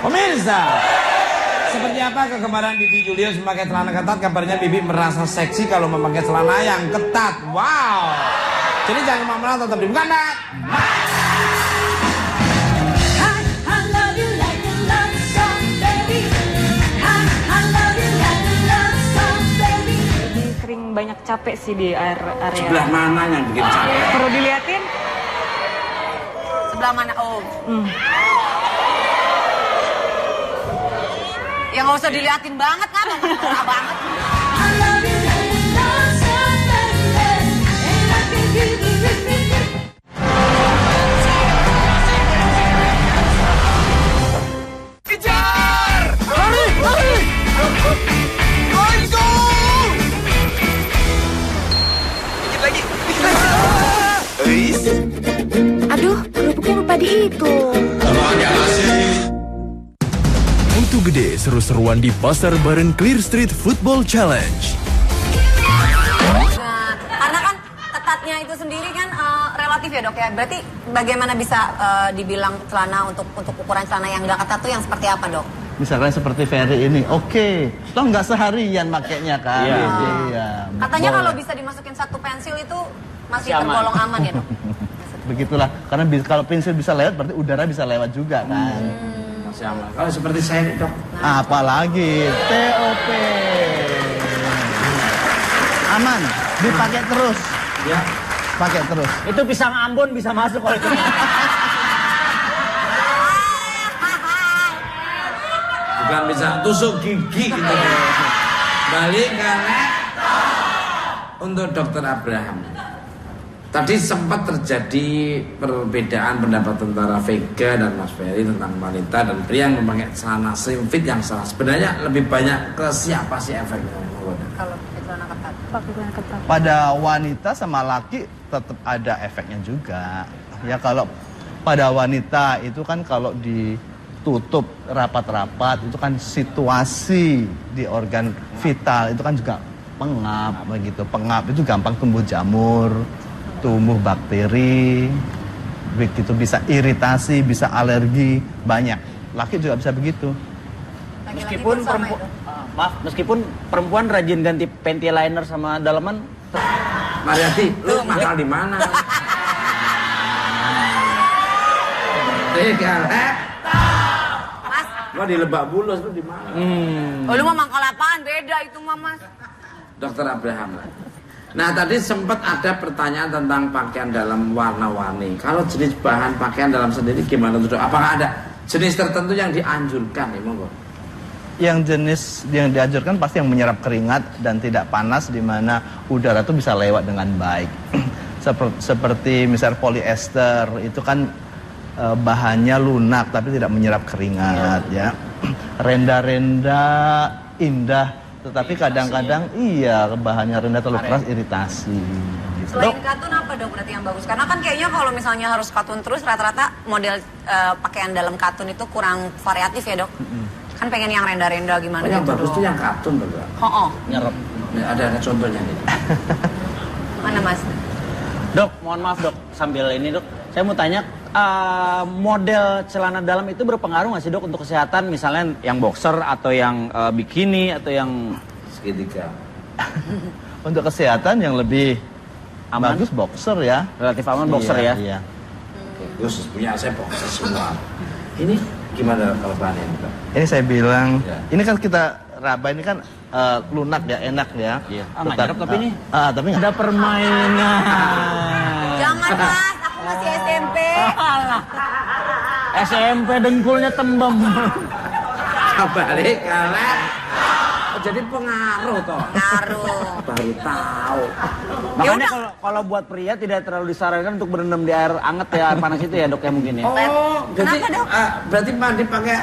Pemirsa, seperti apa kegemaran Bibi Julius memakai celana ketat, kabarnya Bibi merasa seksi kalau memakai celana yang ketat. Wow. Jadi jangan kemana-mana, tetap dibuka, Nak. Ini sering banyak capek sih di area. Sebelah mana yang bikin capek? Perlu diliatin? Sebelah mana? Oh. Ya nggak usah diliatin banget kan, nggak banget. Kejar! Lari! Let's go! Dikit lagi. Aduh, kerupuknya lupa dihitung. Auto gede seru-seruan di pasar bareng Clear Street Football Challenge. Nah, karena kan ketatnya itu sendiri kan relatif ya dok ya. Berarti bagaimana bisa dibilang celana untuk ukuran celana yang nggak ketat tuh yang seperti apa dok? Misalkan seperti Ferry ini, oke. Toh nggak seharian makainya kan. Iya. Katanya Boleh. kalau bisa dimasukin satu pensil itu masih tergolong aman ya dok? Begitulah, karena kalau pensil bisa lewat berarti udara bisa lewat juga kan. Masih aman. Kalau seperti saya nih, Dok. Apalagi TOP. Aman, dipakai terus. Ya. Pakai terus. Itu pisang Ambon bisa masuk kalau itu. Bukan bisa tusuk gigi gitu. Balik karena untuk Dokter Abraham. Tadi sempat terjadi perbedaan pendapat antara Vega dan Mas Ferry tentang wanita dan pria yang memakai celana slim fit yang salah. Sebenarnya lebih banyak ke siapa sih efeknya? Kalau celana ketat. Pakai celana ketat. Pada wanita sama laki tetap ada efeknya juga. Ya kalau pada wanita itu kan kalau ditutup rapat-rapat itu kan situasi di organ vital itu kan juga pengap begitu. Pengap itu gampang tumbuh jamur, tumbuh bakteri, begitu bisa iritasi, bisa alergi, banyak. Laki juga bisa begitu. Meskipun meskipun perempuan rajin ganti panty liner sama daleman. Mariati, lu nakal di mana? Mas, Gua di Lebak Bulus, lu di mana? oh lu mah mangkal apaan? Beda itu mah mas. Dokter Abraham lah. Nah tadi sempat ada pertanyaan tentang pakaian dalam warna-warni. Kalau jenis bahan pakaian dalam sendiri gimana tuh dok? Apakah ada jenis tertentu yang dianjurkan nih monggo? Yang jenis yang dianjurkan pasti yang menyerap keringat dan tidak panas di mana udara itu bisa lewat dengan baik. Seperti misalnya polyester itu kan bahannya lunak tapi tidak menyerap keringat ya. Renda-renda indah tetapi kadang-kadang iya bahannya rendah terlalu keras iritasi. Gitu. Selain katun apa dong berarti yang bagus? Karena kan kayaknya kalau misalnya harus katun terus rata-rata model pakaian dalam katun itu kurang variatif ya dok? Kan pengen yang renda-renda gimana gitu. Yang bagus tuh yang katun dok. Nyerap. Ada contohnya nih. Mana mas? Dok, mohon maaf dok, sambil ini dok, saya mau tanya, model celana dalam itu berpengaruh nggak sih dok untuk kesehatan, misalnya yang boxer atau yang bikini atau yang segitiga? Untuk kesehatan yang lebih aman, bagus boxer ya, relatif aman boxer ya. Iya. Khusus punya saya boxer semua. Ini gimana kalau bahannya dok? Ini saya bilang, Ya. ini kan kita raba ini kan lunak ya, enak ya. Iya. Nggak nyerap tapi ini. Tapi ada permainan. Jangan mas, aku masih SMP. SMP dengkulnya tembem. Balik karena jadi pengaruh toh. Ngaruh. Baru tahu. Makanya kalau buat pria tidak terlalu disarankan untuk berendam di air hangat ya, air panas itu ya dok ya mungkin ya. Oh, berarti Kenapa, Dok? Berarti mandi pakai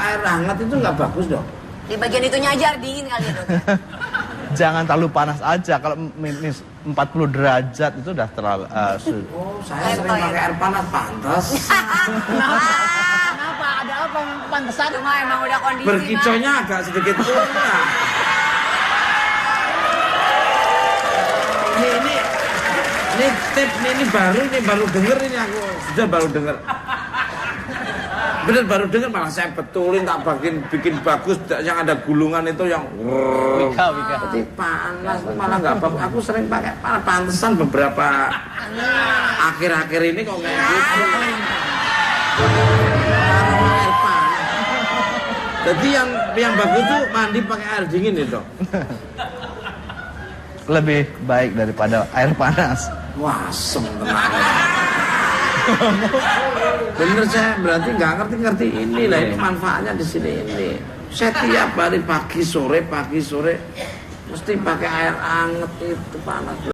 air hangat itu nggak bagus dok? Di bagian itunya aja dingin kali ya dok. Jangan terlalu panas aja. Kalau minus 40 derajat itu udah terlalu Oh, saya sering pakai air panas pantas. Kenapa? Ada apa yang pantesan? Cuma emang udah kondisi Berkicaunya agak sedikit kurang. Ini tip ini baru denger ini aku sudah baru denger. Bener baru dengar malah saya betulin tak bikin bagus yang ada gulungan itu yang Wika. Jadi panas malah nggak bagus. Aku sering pakai pantesan beberapa akhir-akhir ini kok kayak gitu. Air panas. Jadi yang bagus tuh mandi pakai air dingin itu. Lebih baik daripada air panas. Wah, tenang. Bener saya berarti nggak ngerti ini lah, ini manfaatnya di sini ini. Saya tiap hari pagi sore mesti pakai air anget itu panas.